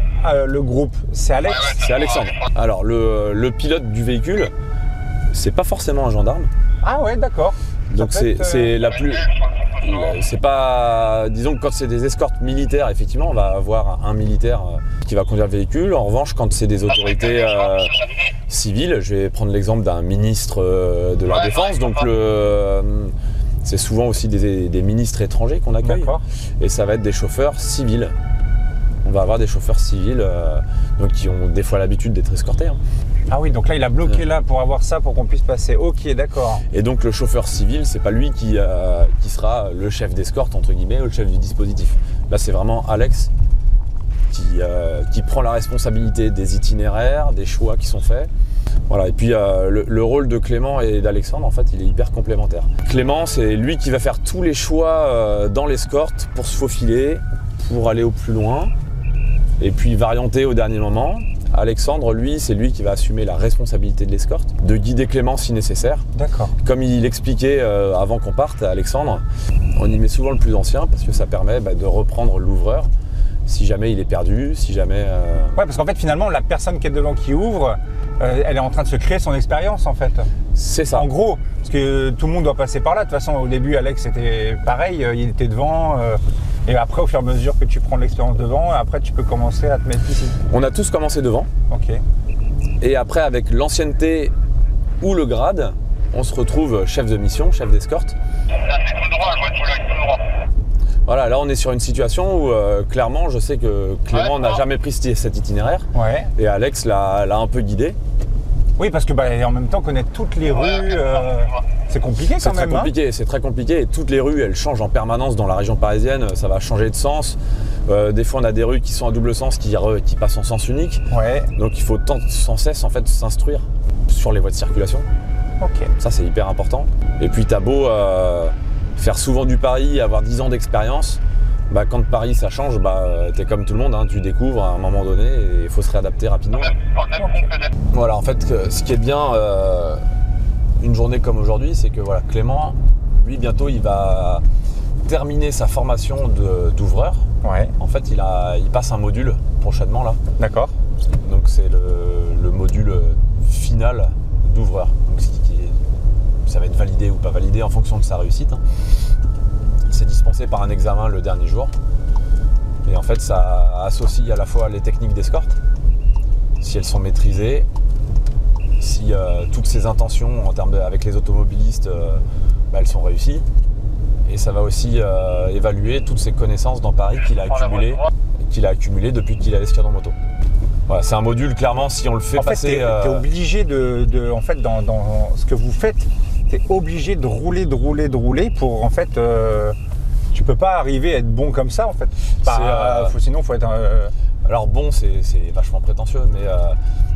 le groupe? C'est Alex? C'est Alexandre. Alors le pilote du véhicule, c'est pas forcément un gendarme. Ah ouais, d'accord. Donc c'est la plus... C'est pas... Disons que quand c'est des escortes militaires, effectivement, on va avoir un militaire qui va conduire le véhicule. En revanche, quand c'est des autorités civiles, je vais prendre l'exemple d'un ministre de la Défense, donc c'est souvent aussi des ministres étrangers qu'on accueille, D'accord. et ça va être des chauffeurs civils. On va avoir des chauffeurs civils donc qui ont des fois l'habitude d'être escortés. Hein. Ah oui, donc là, il a bloqué là pour avoir ça, pour qu'on puisse passer. Ok, d'accord. Et donc le chauffeur civil, c'est pas lui qui sera le chef d'escorte, entre guillemets, ou le chef du dispositif. Là, c'est vraiment Alex qui prend la responsabilité des itinéraires, des choix qui sont faits. Voilà. Et puis le rôle de Clément et d'Alexandre, en fait, il est hyper complémentaire. Clément, c'est lui qui va faire tous les choix dans l'escorte pour se faufiler, pour aller au plus loin, et puis varianter au dernier moment. Alexandre, lui, c'est lui qui va assumer la responsabilité de l'escorte, de guider Clément si nécessaire. D'accord. Comme il expliquait avant qu'on parte, Alexandre, on y met souvent le plus ancien parce que ça permet de reprendre l'ouvreur si jamais il est perdu, si jamais... Ouais, parce qu'en fait, finalement, la personne qui est devant qui ouvre, elle est en train de se créer son expérience, en fait. C'est ça. En gros, parce que tout le monde doit passer par là. De toute façon, au début, Alex était pareil, il était devant. Et après, au fur et à mesure que tu prends de l'expérience devant, après, tu peux commencer à te mettre ici. On a tous commencé devant. Ok. Et après, avec l'ancienneté ou le grade, on se retrouve chef de mission, chef d'escorte. Là, c'est tout droit, je vois tout là, tout droit. Voilà, là on est sur une situation où clairement je sais que Clément n'a jamais pris cet itinéraire Ouais. et Alex l'a un peu guidé. Oui, parce que en même temps, connaître toutes les rues, c'est compliqué C'est quand très même. compliqué, c'est très compliqué et toutes les rues elles changent en permanence dans la région parisienne, ça va changer de sens. Des fois on a des rues qui sont à double sens qui passent en sens unique. Ouais. Donc il faut sans cesse en fait s'instruire sur les voies de circulation. Ok. Ça c'est hyper important. Et puis t'as beau faire souvent du Paris, avoir 10 ans d'expérience, quand Paris ça change, t'es comme tout le monde, hein, tu découvres à un moment donné et il faut se réadapter rapidement. Voilà, en fait, ce qui est bien une journée comme aujourd'hui, c'est que voilà, Clément, lui bientôt il va terminer sa formation d'ouvreur. Ouais. En fait, il passe un module prochainement là. D'accord. Donc c'est le module final d'ouvreur. Donc ça va être validé ou pas validé en fonction de sa réussite. Hein. C'est dispensé par un examen le dernier jour. Et en fait, ça associe à la fois les techniques d'escorte, si elles sont maîtrisées, si toutes ses intentions en termes avec les automobilistes, elles sont réussies. Et ça va aussi évaluer toutes ses connaissances dans Paris qu'il a accumulées depuis qu'il a l'escadron moto. Voilà, c'est un module, clairement, si on le fait passer... En fait, t'es obligé en fait, dans ce que vous faites, t'es obligé de rouler pour, en fait, tu peux pas arriver à être bon comme ça, en fait. Sinon, faut être... Alors bon, c'est vachement prétentieux, mais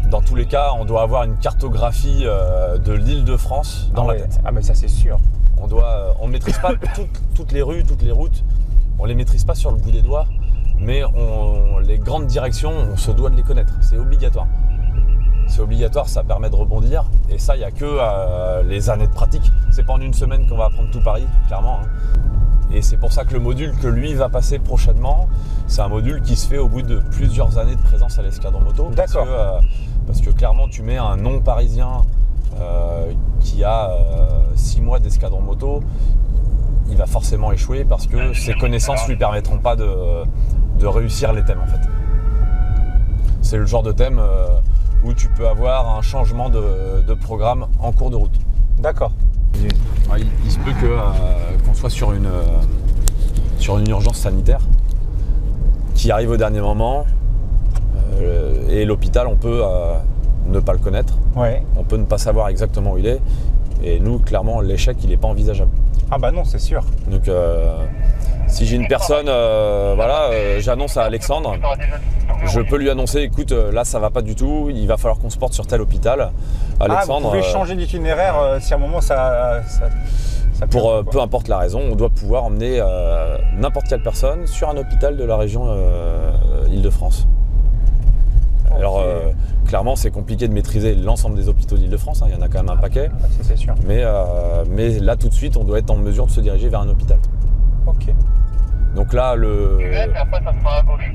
dans tous les cas, on doit avoir une cartographie de l'Île-de-France dans la tête. Ah, mais ça, c'est sûr. On ne maîtrise pas toutes les rues, toutes les routes, on les maîtrise pas sur le bout des doigts, mais les grandes directions, on se doit de les connaître, c'est obligatoire. C'est obligatoire, ça permet de rebondir, et ça, il n'y a que les années de pratique. C'est pas en une semaine qu'on va apprendre tout Paris, clairement. Hein. Et c'est pour ça que le module que lui va passer prochainement, c'est un module qui se fait au bout de plusieurs années de présence à l'escadron moto. D'accord. Parce que clairement, tu mets un non-parisien qui a 6 mois d'escadron moto, il va forcément échouer parce que ses connaissances ne lui permettront pas de réussir les thèmes en fait. C'est le genre de thème où tu peux avoir un changement de programme en cours de route. D'accord. Il se peut qu'on soit sur une urgence sanitaire qui arrive au dernier moment et l'hôpital, on peut ne pas le connaître, Ouais. on peut ne pas savoir exactement où il est, et nous, clairement, l'échec, il n'est pas envisageable. Ah bah non, c'est sûr. Donc, si j'ai une personne, j'annonce à Alexandre, je peux lui annoncer, écoute, là, ça va pas du tout, il va falloir qu'on se porte sur tel hôpital. Alexandre, vous pouvez changer d'itinéraire si à un moment ça pour peu importe la raison, on doit pouvoir emmener n'importe quelle personne sur un hôpital de la région Île-de-France. Okay. Alors, clairement, c'est compliqué de maîtriser l'ensemble des hôpitaux d'Île-de-France, hein, il y en a quand même un paquet. Ça, c'est sûr. Mais là, tout de suite, on doit être en mesure de se diriger vers un hôpital. Ok. Donc là, Et après, ça sera à gauche.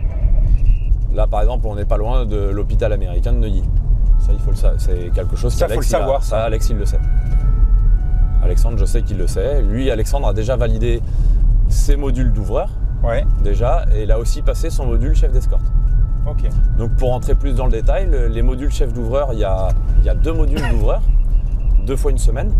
là, par exemple, on n'est pas loin de l'hôpital américain de Neuilly. Ça, il faut le savoir. C'est quelque chose Ça, faut le savoir. Ça, Alex, il le sait. Alexandre, je sais qu'il le sait. Lui, Alexandre a déjà validé ses modules d'ouvreur, Ouais. déjà, et il a aussi passé son module chef d'escorte. Ok. Donc pour rentrer plus dans le détail, les modules chef d'ouvreur, il y a 2 modules d'ouvreur, 2 fois une semaine.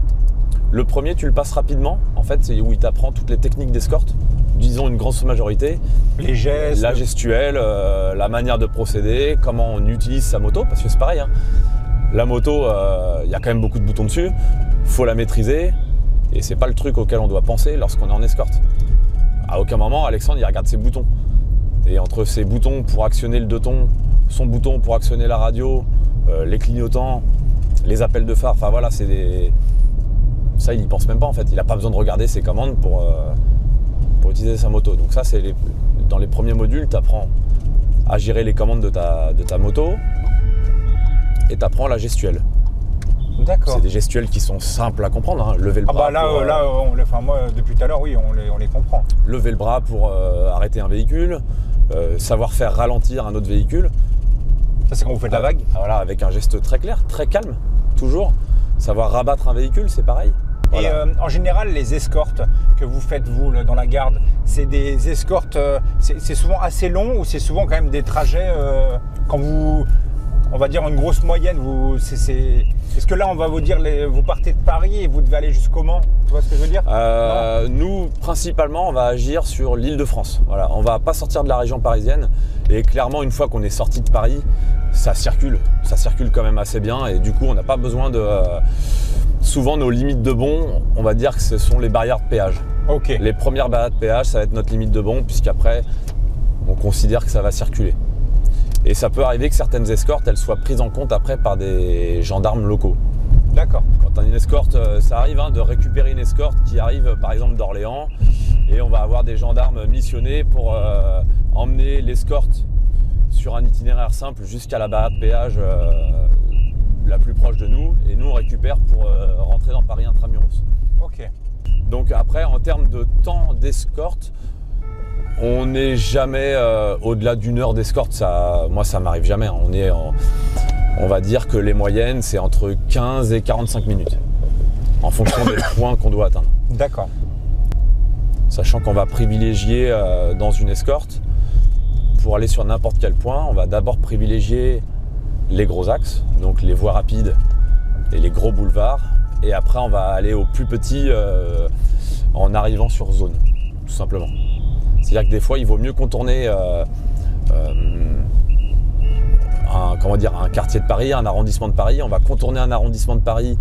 Le premier, tu le passes rapidement, en fait, c'est où il t'apprend toutes les techniques d'escorte, disons une grosse majorité. Les gestes. La gestuelle, la manière de procéder, comment on utilise sa moto, parce que c'est pareil, hein. La moto, il y a quand même beaucoup de boutons dessus, faut la maîtriser, et c'est pas le truc auquel on doit penser lorsqu'on est en escorte. À aucun moment, Alexandre, il regarde ses boutons. Et entre ses boutons pour actionner le deux-ton, son bouton pour actionner la radio, les clignotants, les appels de phare, enfin voilà, c'est des... Ça, il n'y pense même pas en fait. Il n'a pas besoin de regarder ses commandes pour utiliser sa moto. Donc ça, c'est dans les premiers modules, tu apprends à gérer les commandes de ta moto et tu apprends la gestuelle. D'accord. C'est des gestuels qui sont simples à comprendre. Hein. Lever le bras. Ah bah là, moi depuis tout à l'heure, oui, on les comprend. Lever le bras pour arrêter un véhicule, savoir faire ralentir un autre véhicule. Ça, c'est quand vous faites la vague. Voilà, avec un geste très clair, très calme, toujours. Savoir rabattre un véhicule, c'est pareil. Voilà. Et en général, les escortes que vous faites, vous, dans la garde, c'est des escortes, c'est souvent assez long ou c'est souvent quand même des trajets, quand vous, on va dire une grosse moyenne, est-ce que là, on va vous dire, vous partez de Paris et vous devez aller jusqu'au Mans, tu vois ce que je veux dire? Nous, principalement, on va agir sur l'Île-de-France. Voilà, on va pas sortir de la région parisienne. Et clairement, une fois qu'on est sorti de Paris, ça circule quand même assez bien. Et du coup, on n'a pas besoin de... souvent, nos limites de bond, on va dire que ce sont les barrières de péage. Ok. Les premières barrières de péage, ça va être notre limite de bond, puisqu'après, on considère que ça va circuler. Et ça peut arriver que certaines escortes, elles soient prises en compte après par des gendarmes locaux. D'accord. Quand on a une escorte, ça arrive de récupérer une escorte qui arrive par exemple d'Orléans et on va avoir des gendarmes missionnés pour emmener l'escorte sur un itinéraire simple jusqu'à la barrière de péage la plus proche de nous et nous on récupère pour rentrer dans Paris intramuros. Ok. Donc après en termes de temps d'escorte, on n'est jamais au-delà d'une heure d'escorte, moi ça m'arrive jamais. On va dire que les moyennes c'est entre 15 et 45 minutes en fonction des points qu'on doit atteindre. D'accord. Sachant qu'on va privilégier dans une escorte, pour aller sur n'importe quel point, on va d'abord privilégier les gros axes, donc les voies rapides et les gros boulevards, et après on va aller au plus petit en arrivant sur zone, tout simplement. C'est-à-dire que des fois il vaut mieux contourner un quartier de Paris, un arrondissement de Paris. On va contourner un arrondissement de Paris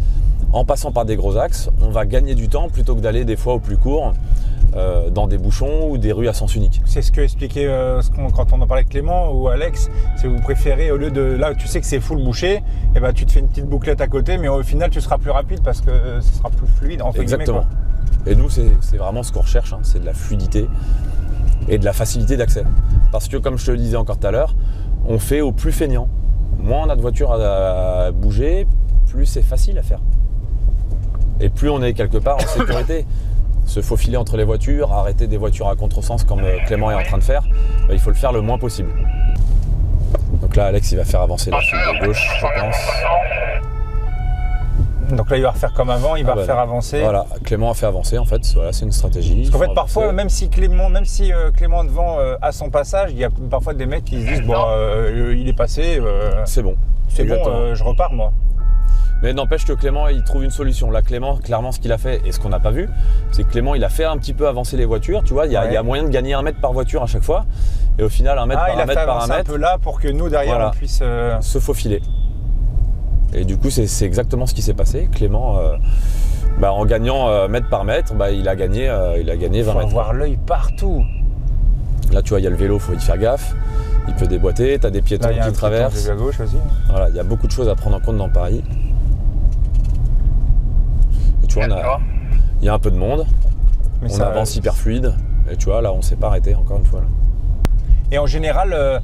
en passant par des gros axes. On va gagner du temps plutôt que d'aller des fois au plus court dans des bouchons ou des rues à sens unique. C'est ce que expliquait quand on en parlait avec Clément ou Alex, c'est que vous préférez, au lieu de là où tu sais que c'est full bouché, et ben tu te fais une petite bouclette à côté, mais au final tu seras plus rapide parce que ce sera plus fluide entre Exactement. guillemets, quoi. Et nous c'est vraiment ce qu'on recherche, hein, c'est de la fluidité et de la facilité d'accès. Parce que comme je te le disais encore tout à l'heure, on fait au plus feignant. Moins on a de voitures à bouger, plus c'est facile à faire. Et plus on est quelque part en sécurité. Se faufiler entre les voitures, arrêter des voitures à contresens comme Clément est en train de faire, il faut le faire le moins possible. Donc là Alex il va faire avancer la file de gauche, je pense. Donc là il va refaire comme avant, il va refaire avancer. Voilà, Clément a fait avancer en fait, voilà, c'est une stratégie. Parce qu'en fait parfois, même si Clément devant a son passage, il y a parfois des mecs qui se disent il est passé, c'est bon. C'est bon, je repars moi. Mais n'empêche que Clément il trouve une solution. Là Clément, clairement ce qu'il a fait et ce qu'on n'a pas vu, c'est que Clément il a fait un petit peu avancer les voitures, tu vois, il y a moyen de gagner 1 mètre par voiture à chaque fois. Et au final 1 mètre par 1 mètre par 1 mètre. Un peu là pour que nous derrière on puisse se faufiler. Et du coup c'est exactement ce qui s'est passé. Clément en gagnant mètre par mètre, il a gagné 20 mètres. Faut avoir l'œil partout. Là tu vois il y a le vélo, faut y faire gaffe. Il peut déboîter, tu as des piétons qui traversent. À gauche aussi. Voilà, il y a beaucoup de choses à prendre en compte dans Paris. Et tu vois, il y a un peu de monde, mais on avance hyper fluide. Et tu vois, là, on s'est pas arrêté encore une fois. Là. Et en général,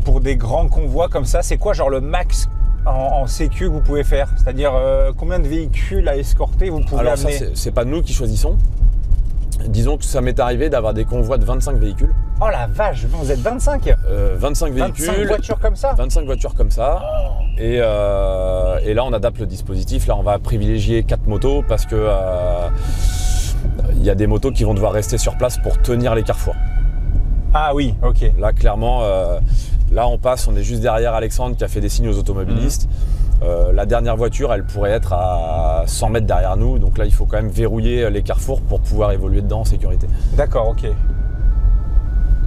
pour des grands convois comme ça, c'est quoi genre le max en sécu que vous pouvez faire? C'est-à-dire combien de véhicules à escorter vous pouvez amener? Alors ça, c'est pas nous qui choisissons. Disons que ça m'est arrivé d'avoir des convois de 25 véhicules. Oh la vache, vous êtes 25 25 véhicules. 25 voitures comme ça 25 voitures comme ça. Oh. Et là, on adapte le dispositif. Là, on va privilégier 4 motos parce que y a des motos qui vont devoir rester sur place pour tenir les carrefours. Ah oui, ok. Là, clairement, Là, on passe, on est juste derrière Alexandre qui a fait des signes aux automobilistes. La dernière voiture, elle pourrait être à 100 mètres derrière nous. Donc là, il faut quand même verrouiller les carrefours pour pouvoir évoluer dedans en sécurité. D'accord, ok.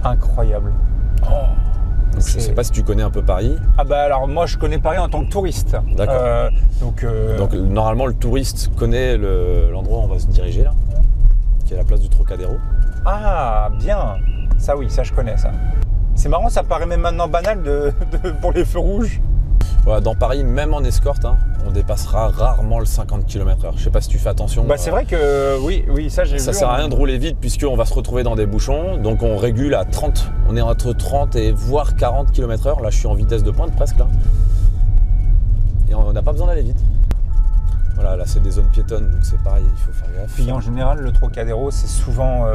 Incroyable. Donc, je ne sais pas si tu connais un peu Paris. Ah bah alors moi je connais Paris en tant que touriste. D'accord. Donc normalement, le touriste connaît l'endroit où on va se diriger là, qui est la place du Trocadéro. Ah bien. Ça oui, ça je connais ça. C'est marrant, ça paraît même maintenant banal pour les feux rouges. Voilà, dans Paris, même en escorte, hein, on dépassera rarement le 50 km/h. Je sais pas si tu fais attention. Bah c'est vrai que oui, ça j'ai vu. Ça sert à rien de rouler vite puisqu'on va se retrouver dans des bouchons. Donc on régule à 30. On est entre 30 et voire 40 km/h. Là je suis en vitesse de pointe presque là. Et on n'a pas besoin d'aller vite. Voilà, là c'est des zones piétonnes, donc c'est pareil, il faut faire gaffe. Puis en général, le Trocadéro, c'est souvent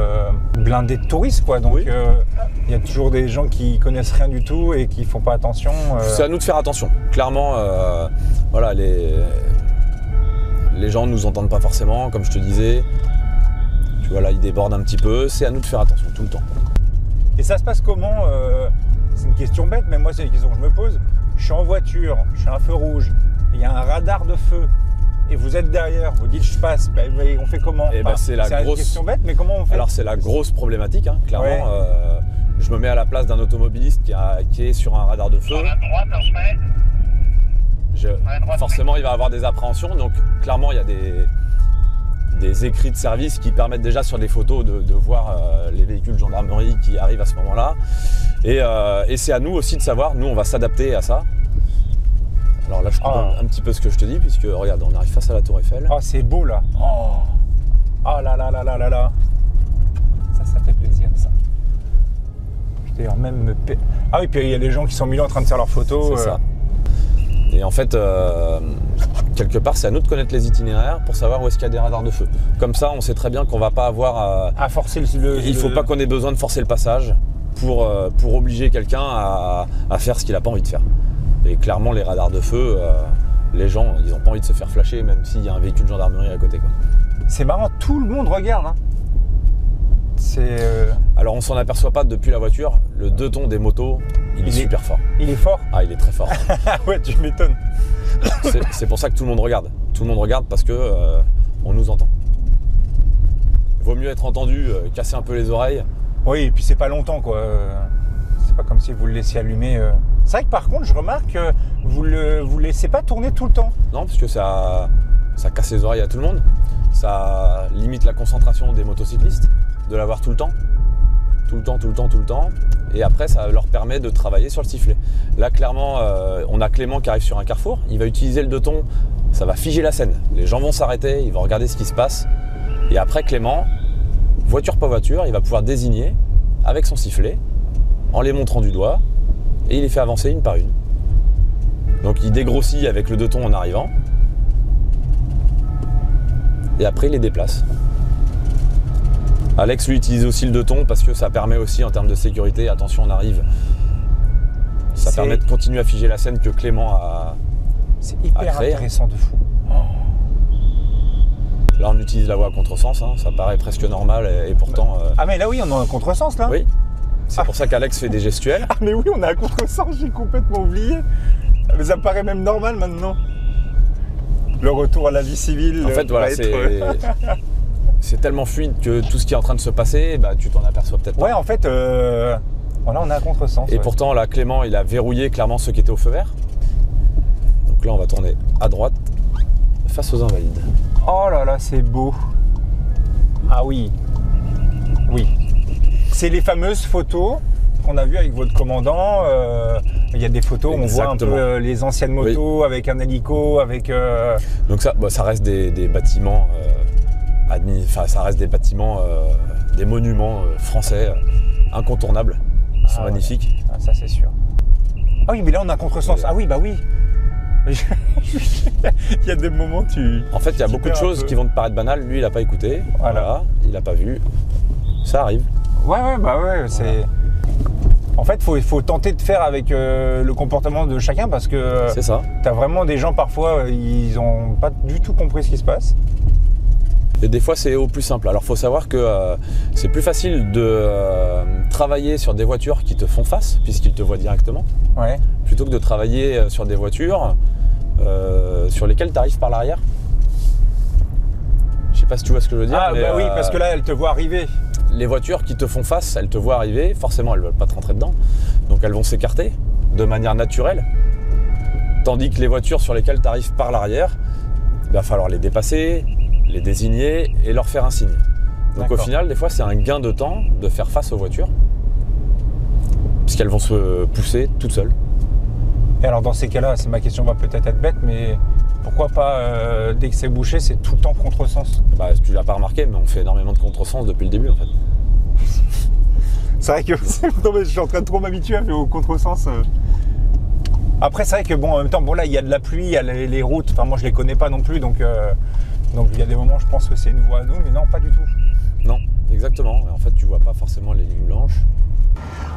blindé de touristes, quoi. Donc il y a toujours des gens qui connaissent rien du tout et qui font pas attention. C'est à nous de faire attention. Clairement, voilà, les gens ne nous entendent pas forcément, comme je te disais. Tu vois, là, ils débordent un petit peu. C'est à nous de faire attention tout le temps. Et ça se passe comment C'est une question bête, mais moi, c'est une question que je me pose. Je suis en voiture, je suis à un feu rouge, il y a un radar de feu. Et vous êtes derrière, vous dites je passe, ben, on fait comment? Et ben, c'est une question bête, mais comment on fait? Alors c'est la grosse problématique, hein, clairement. Ouais. Je me mets à la place d'un automobiliste qui est sur un radar de feu. Sur la droite, après. Forcément, il va avoir des appréhensions. Donc clairement, il y a des écrits de service qui permettent déjà sur des photos de voir les véhicules gendarmerie qui arrivent à ce moment-là. Et c'est à nous aussi de savoir, nous on va s'adapter à ça. Alors là, je coupe un petit peu ce que je te dis, puisque regarde, on arrive face à la Tour Eiffel. Ah, c'est beau là. Ah là là là là là là. Ça fait plaisir ça. D'ailleurs, même ah oui, puis il y a des gens qui sont mis là en train de faire leurs photos. C'est ça. Et en fait, quelque part, c'est à nous de connaître les itinéraires pour savoir où est-ce qu'il y a des radars de feu. Comme ça, on sait très bien qu'on va pas avoir à forcer il faut pas qu'on ait besoin de forcer le passage pour obliger quelqu'un à faire ce qu'il n'a pas envie de faire. Et clairement, les radars de feu, les gens, ils n'ont pas envie de se faire flasher, même s'il y a un véhicule de gendarmerie à côté, quoi. C'est marrant, tout le monde regarde. Hein. Alors, on s'en aperçoit pas depuis la voiture. Le 2 tons des motos, il est super fort. Il est fort? Ah, il est très fort. Ouais, tu m'étonnes. C'est pour ça que tout le monde regarde. Tout le monde regarde parce que on nous entend. Il vaut mieux être entendu, casser un peu les oreilles. Oui, et puis c'est pas longtemps, quoi. C'est pas comme si vous le laissiez allumer. C'est vrai que par contre, je remarque que vous le laissez pas tourner tout le temps. Non, parce que ça casse les oreilles à tout le monde. Ça limite la concentration des motocyclistes, de l'avoir tout le temps. Tout le temps. Et après, ça leur permet de travailler sur le sifflet. Là, clairement, on a Clément qui arrive sur un carrefour. Il va utiliser le 2 tons. Ça va figer la scène. Les gens vont s'arrêter, ils vont regarder ce qui se passe. Et après, Clément, voiture pas voiture, il va pouvoir désigner avec son sifflet, en les montrant du doigt. Et il les fait avancer une par une. Donc il dégrossit avec le 2 tons en arrivant. Et après il les déplace. Alex lui utilise aussi le 2 tons parce que ça permet aussi en termes de sécurité, attention on arrive. Ça permet de continuer à figer la scène que Clément a. C'est hyper intéressant de fou. Là on utilise la voie à contresens, hein. Ça paraît presque normal et pourtant. Ah mais là oui on est en contresens là. Oui. C'est pour ça qu'Alex fait des gestuels. Ah mais oui, on est à contresens, j'ai complètement oublié. Mais ça me paraît même normal maintenant. Le retour à la vie civile. En fait, voilà, c'est tellement fluide que tout ce qui est en train de se passer, bah, tu t'en aperçois peut-être pas. Ouais, en fait, voilà, on est à contresens. Et pourtant, là, Clément, il a verrouillé clairement ceux qui étaient au feu vert. Donc là, on va tourner à droite, face aux invalides. Oh là là, c'est beau. Ah oui. Oui. C'est les fameuses photos qu'on a vues avec votre commandant. Il y a des photos où on voit un peu les anciennes motos avec un hélico, avec... Donc ça reste des bâtiments, ça reste des bâtiments, des monuments français incontournables. Ils sont magnifiques. Ah, ça c'est sûr. Ah oui, mais là on a contresens. Ah oui, bah oui. Il y a des moments En fait, il y a beaucoup de choses qui vont te paraître banales. Lui, il n'a pas écouté. Voilà. Il n'a pas vu. Ça arrive. Ouais, bah ouais, c'est... Voilà. En fait, il faut tenter de faire avec le comportement de chacun parce que... C'est ça. T'as vraiment des gens, parfois, ils n'ont pas du tout compris ce qui se passe. Et des fois, c'est au plus simple. Alors, il faut savoir que c'est plus facile de travailler sur des voitures qui te font face, puisqu'ils te voient directement, Ouais. plutôt que de travailler sur des voitures sur lesquelles tu arrives par l'arrière. Je sais pas si tu vois ce que je veux dire. Ah, mais, bah oui, parce que là, elle te voit arriver. les voitures qui te font face, elles te voient arriver, forcément elles ne veulent pas te rentrer dedans, donc elles vont s'écarter de manière naturelle. Tandis que les voitures sur lesquelles tu arrives par l'arrière, il va falloir les dépasser, les désigner et leur faire un signe. Donc au final, des fois, c'est un gain de temps de faire face aux voitures, puisqu'elles vont se pousser toutes seules. Et alors dans ces cas-là, ma question va peut-être être bête, mais pourquoi pas, dès que c'est bouché, c'est tout le temps contresens? Bah, tu l'as pas remarqué, mais on fait énormément de contresens depuis le début en fait. C'est vrai que non, mais je suis en train de trop m'habituer au contresens. Après, c'est vrai que bon, en même temps, bon là, il y a de la pluie, il y a les routes. Enfin, moi, je les connais pas non plus, donc il y a des moments, je pense que c'est une voie à nous, mais non, pas du tout. Non, exactement. Et en fait, tu vois pas forcément les lignes blanches.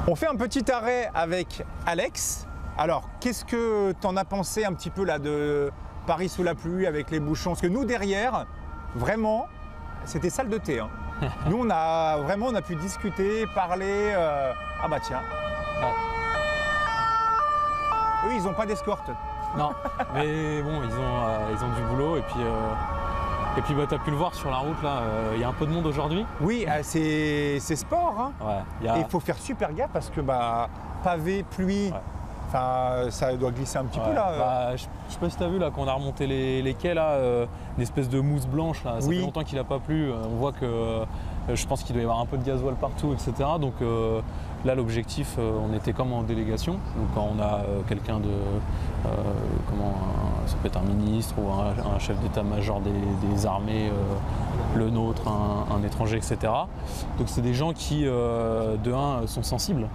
On fait un petit arrêt avec Alex. Alors, qu'est-ce que tu en as pensé un petit peu là de Paris sous la pluie avec les bouchons? Parce que nous, derrière, vraiment, c'était salle de thé. Hein. Nous, on a pu discuter, parler. Ah bah tiens. Ah. Eux, ils n'ont pas d'escorte. Non, mais bon, ils ont du boulot et puis bah, tu as pu le voir sur la route là, il y a un peu de monde aujourd'hui. Oui, c'est sport. Hein. Ouais, Et il faut faire super gaffe parce que bah, pavé, pluie, enfin, ça doit glisser un petit peu là. Bah, je sais pas si tu as vu là, quand on a remonté les quais là, une espèce de mousse blanche là, ça fait longtemps qu'il n'a pas plu. On voit que je pense qu'il doit y avoir un peu de gasoil partout, etc. Donc là, l'objectif, on était comme en délégation. Donc quand on a quelqu'un de, ça peut être un ministre ou un chef d'état-major des armées, le nôtre, un étranger, etc. Donc c'est des gens qui, de un, sont sensibles.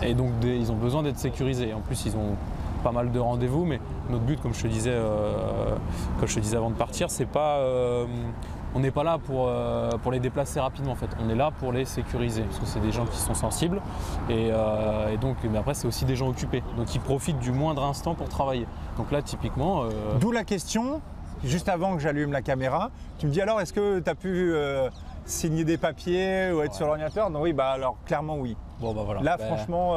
Et donc ils ont besoin d'être sécurisés. En plus, ils ont pas mal de rendez-vous, mais notre but, comme je te disais avant de partir, c'est pas, on n'est pas là pour les déplacer rapidement en fait. On est là pour les sécuriser parce que c'est des gens qui sont sensibles et donc mais après c'est aussi des gens occupés. Donc ils profitent du moindre instant pour travailler. Donc là typiquement. D'où la question. Juste avant que j'allume la caméra, tu me dis alors est-ce que tu as pu signer des papiers ou être sur l'ordinateur? Non, oui, bah alors clairement oui. Bon bah voilà. Là franchement.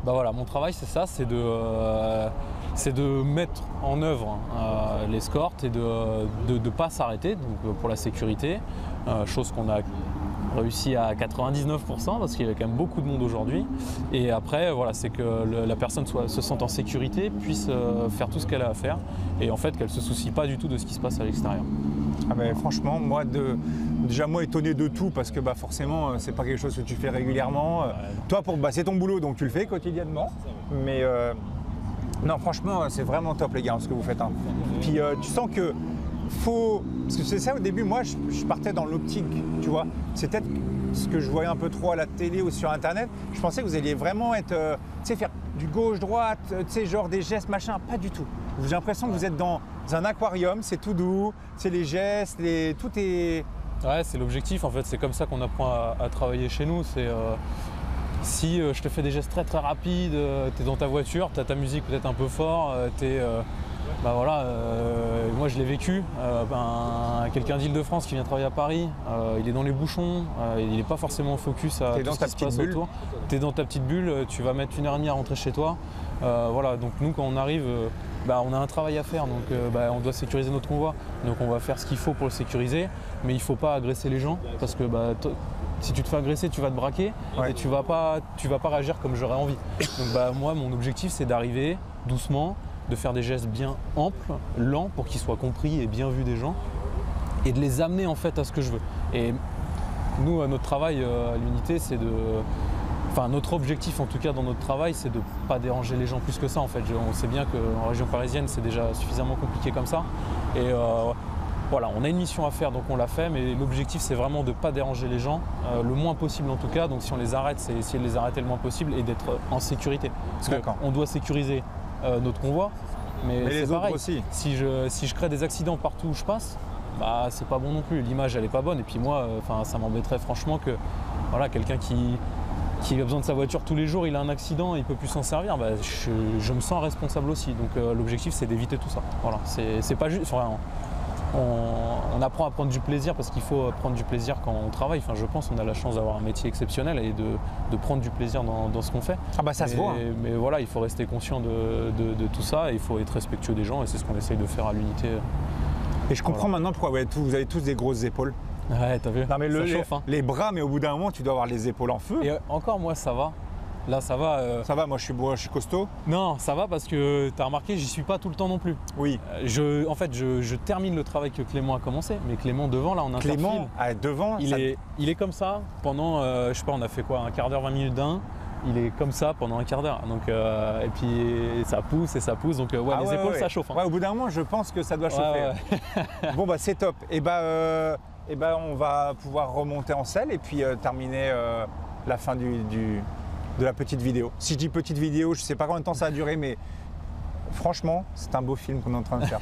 Bah voilà, mon travail c'est ça, c'est de mettre en œuvre l'escorte et de ne pas s'arrêter donc pour la sécurité, chose qu'on a réussi à 99% parce qu'il y avait quand même beaucoup de monde aujourd'hui. Et après, voilà, c'est que la personne se sente en sécurité, puisse faire tout ce qu'elle a à faire et en fait qu'elle ne se soucie pas du tout de ce qui se passe à l'extérieur. Ah ben, franchement, moi, déjà moi étonné de tout parce que bah, forcément, c'est pas quelque chose que tu fais régulièrement. Toi, c'est ton boulot, donc tu le fais quotidiennement. Mais non, franchement, c'est vraiment top les gars, ce que vous faites. Hein. Puis tu sens que parce que c'est ça au début, moi je partais dans l'optique, tu vois. C'est peut-être ce que je voyais un peu trop à la télé ou sur internet. Je pensais que vous alliez vraiment être, tu sais, faire du gauche-droite, tu sais, genre des gestes, machin. Pas du tout. J'ai l'impression que vous êtes dans un aquarium, c'est tout doux, c'est les gestes, tout est. Ouais, c'est l'objectif en fait, c'est comme ça qu'on apprend à travailler chez nous. C'est si je te fais des gestes très très rapides, tu es dans ta voiture, tu as ta musique peut-être un peu fort, bah voilà, moi je l'ai vécu, quelqu'un d'Île-de-France qui vient travailler à Paris, il est dans les bouchons, il n'est pas forcément focus à tout ce qui se passe autour. Tu es dans ta petite bulle, tu vas mettre 1h30 à rentrer chez toi. Voilà, donc nous quand on arrive, on a un travail à faire, donc on doit sécuriser notre convoi. Donc on va faire ce qu'il faut pour le sécuriser, mais il ne faut pas agresser les gens parce que si tu te fais agresser, tu vas te braquer et tu vas pas réagir comme j'aurais envie. Donc moi, mon objectif, c'est d'arriver doucement, de faire des gestes bien amples, lents, pour qu'ils soient compris et bien vus des gens, et de les amener en fait à ce que je veux. Et nous, notre travail à l'unité, c'est notre objectif en tout cas dans notre travail, c'est de ne pas déranger les gens plus que ça en fait. On sait bien qu'en région parisienne, c'est déjà suffisamment compliqué comme ça. Et voilà, on a une mission à faire, donc on l'a fait, mais l'objectif c'est vraiment de ne pas déranger les gens, le moins possible en tout cas. Donc si on les arrête, c'est essayer de les arrêter le moins possible et d'être en sécurité. Parce qu'on doit sécuriser notre convoi, mais c'est pareil. Aussi. Si je crée des accidents partout où je passe, c'est pas bon non plus. L'image elle est pas bonne. Et puis moi, ça m'embêterait franchement que voilà, quelqu'un qui a besoin de sa voiture tous les jours, il a un accident, il peut plus s'en servir. Je me sens responsable aussi. Donc l'objectif c'est d'éviter tout ça. Voilà, c'est pas juste. on apprend à prendre du plaisir parce qu'il faut prendre du plaisir quand on travaille. Enfin, je pense qu'on a la chance d'avoir un métier exceptionnel et de prendre du plaisir dans ce qu'on fait. Ah bah ça se voit. Hein. Mais voilà, il faut rester conscient de tout ça et il faut être respectueux des gens et c'est ce qu'on essaye de faire à l'unité. Et je comprends maintenant pourquoi vous avez tous des grosses épaules. Ouais, t'as vu, non, mais ça chauffe. Hein. Les bras, mais au bout d'un moment, tu dois avoir les épaules en feu. Et encore, moi, ça va. Là, ça va. Ça va, moi je suis costaud. Non, ça va parce que tu as remarqué, j'y suis pas tout le temps non plus. Oui. En fait, je termine le travail que Clément a commencé, mais Clément devant, là, on interfile. Clément, devant, il est comme ça pendant, je sais pas, on a fait quoi, un quart d'heure, 20 minutes d'un. Il est comme ça pendant un quart d'heure. Donc, et puis ça pousse et ça pousse. Donc, les épaules, ça chauffe. Hein. Ouais, au bout d'un moment, je pense que ça doit chauffer. Ouais. Bon, bah, c'est top. Et on va pouvoir remonter en selle et puis terminer la fin de la petite vidéo. Si je dis petite vidéo, je ne sais pas combien de temps ça a duré, mais franchement, c'est un beau film qu'on est en train de faire.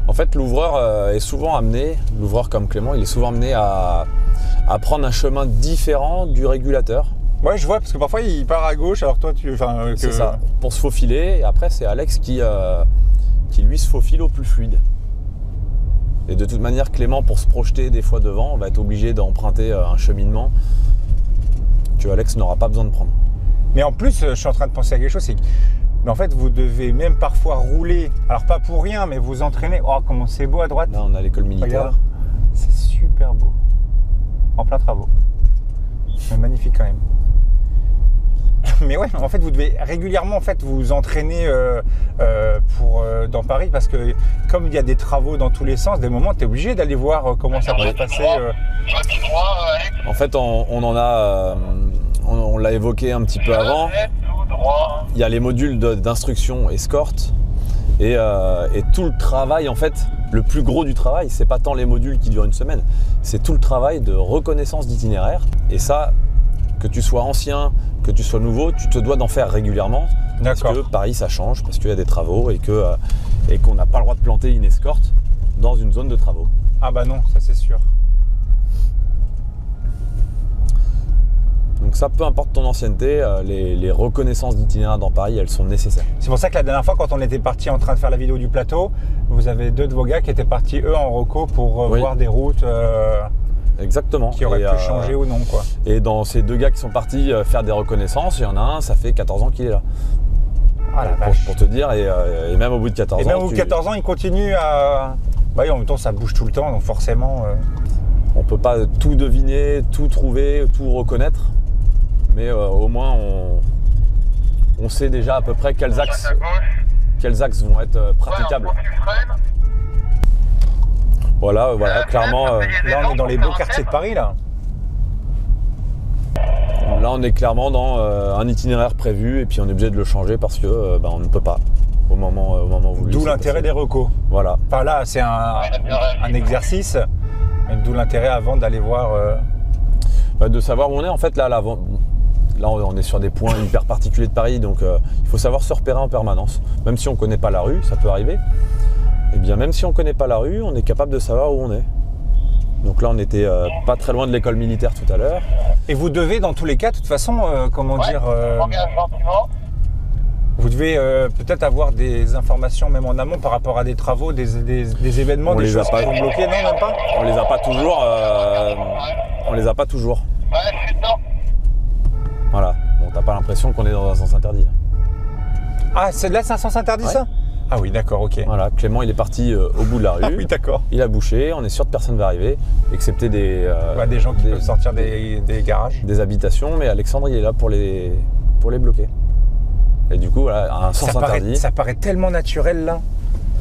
En fait, l'ouvreur est souvent amené, l'ouvreur comme Clément, il est souvent amené à prendre un chemin différent du régulateur. Ouais, je vois, parce que parfois il part à gauche, alors toi tu... C'est ça, pour se faufiler. Et après, c'est Alex qui lui se faufile au plus fluide. Et de toute manière, Clément, pour se projeter des fois devant, va être obligé d'emprunter un cheminement que Alex n'aura pas besoin de prendre. Mais en plus, je suis en train de penser à quelque chose, c'est que en fait, vous devez même parfois rouler, alors pas pour rien, mais vous entraîner. Oh, comment c'est beau à droite. Là, on a l'école militaire. Regarde, c'est super beau. En plein travaux. C'est magnifique quand même. Mais ouais, en fait, vous devez régulièrement vous entraîner dans Paris parce que comme il y a des travaux dans tous les sens, des moments, tu es obligé d'aller voir comment ça peut se passer. En fait, on l'a évoqué un petit peu avant. Il y a les modules d'instruction escorte et tout le travail, en fait, le plus gros du travail, c'est pas tant les modules qui durent une semaine, c'est tout le travail de reconnaissance d'itinéraire. Et ça, que tu sois ancien, que tu sois nouveau, tu te dois d'en faire régulièrement. Parce que Paris, ça change, parce qu'il y a des travaux et qu'on n'a pas le droit de planter une escorte dans une zone de travaux. Ah bah non, ça c'est sûr. Donc ça, peu importe ton ancienneté, les reconnaissances d'itinéraire dans Paris, elles sont nécessaires. C'est pour ça que la dernière fois, quand on était parti en train de faire la vidéo du plateau, vous avez deux de vos gars qui étaient partis, eux, en reco pour voir des routes exactement. Qui auraient pu changer ou non, quoi. Et dans ces deux gars qui sont partis faire des reconnaissances, il y en a un, ça fait 14 ans qu'il est là. Ah, la vache. Pour te dire, et même au bout de 14 ans. Et même au bout de 14 ans, il continue à... Bah oui, en même temps, ça bouge tout le temps, donc forcément... On ne peut pas tout deviner, tout trouver, tout reconnaître. Mais au moins, on sait déjà à peu près quels axes vont être praticables. Voilà, clairement. Là, on est dans les beaux quartiers de Paris, là. Là, on est clairement dans un itinéraire prévu et puis on est obligé de le changer parce que on ne peut pas au moment voulu. D'où l'intérêt des recos. Voilà. Enfin là, c'est un exercice, mais d'où l'intérêt avant d'aller voir. De savoir où on est. En fait, là, on est sur des points hyper particuliers de Paris, donc il faut savoir se repérer en permanence. Même si on ne connaît pas la rue, ça peut arriver. Eh bien, même si on ne connaît pas la rue, on est capable de savoir où on est. Donc là, on était pas très loin de l'école militaire tout à l'heure. Et vous devez, dans tous les cas, de toute façon, vous devez peut-être avoir des informations, même en amont, par rapport à des travaux, des événements, des choses qui vont bloquer, non, même pas. On les a pas toujours. On les a pas toujours. Ouais, je suis dedans. Voilà. Bon, t'as pas l'impression qu'on est dans un sens interdit. Là. Ah, c'est là, c'est un sens interdit, ça ? Ah oui, d'accord, ok. Voilà, Clément, il est parti au bout de la rue. Ah oui, d'accord. Il a bouché, on est sûr que personne ne va arriver, excepté des gens qui peuvent sortir des garages. Des habitations, mais Alexandre, il est là pour les bloquer. Et du coup, voilà, un sens interdit. Ça paraît tellement naturel, là.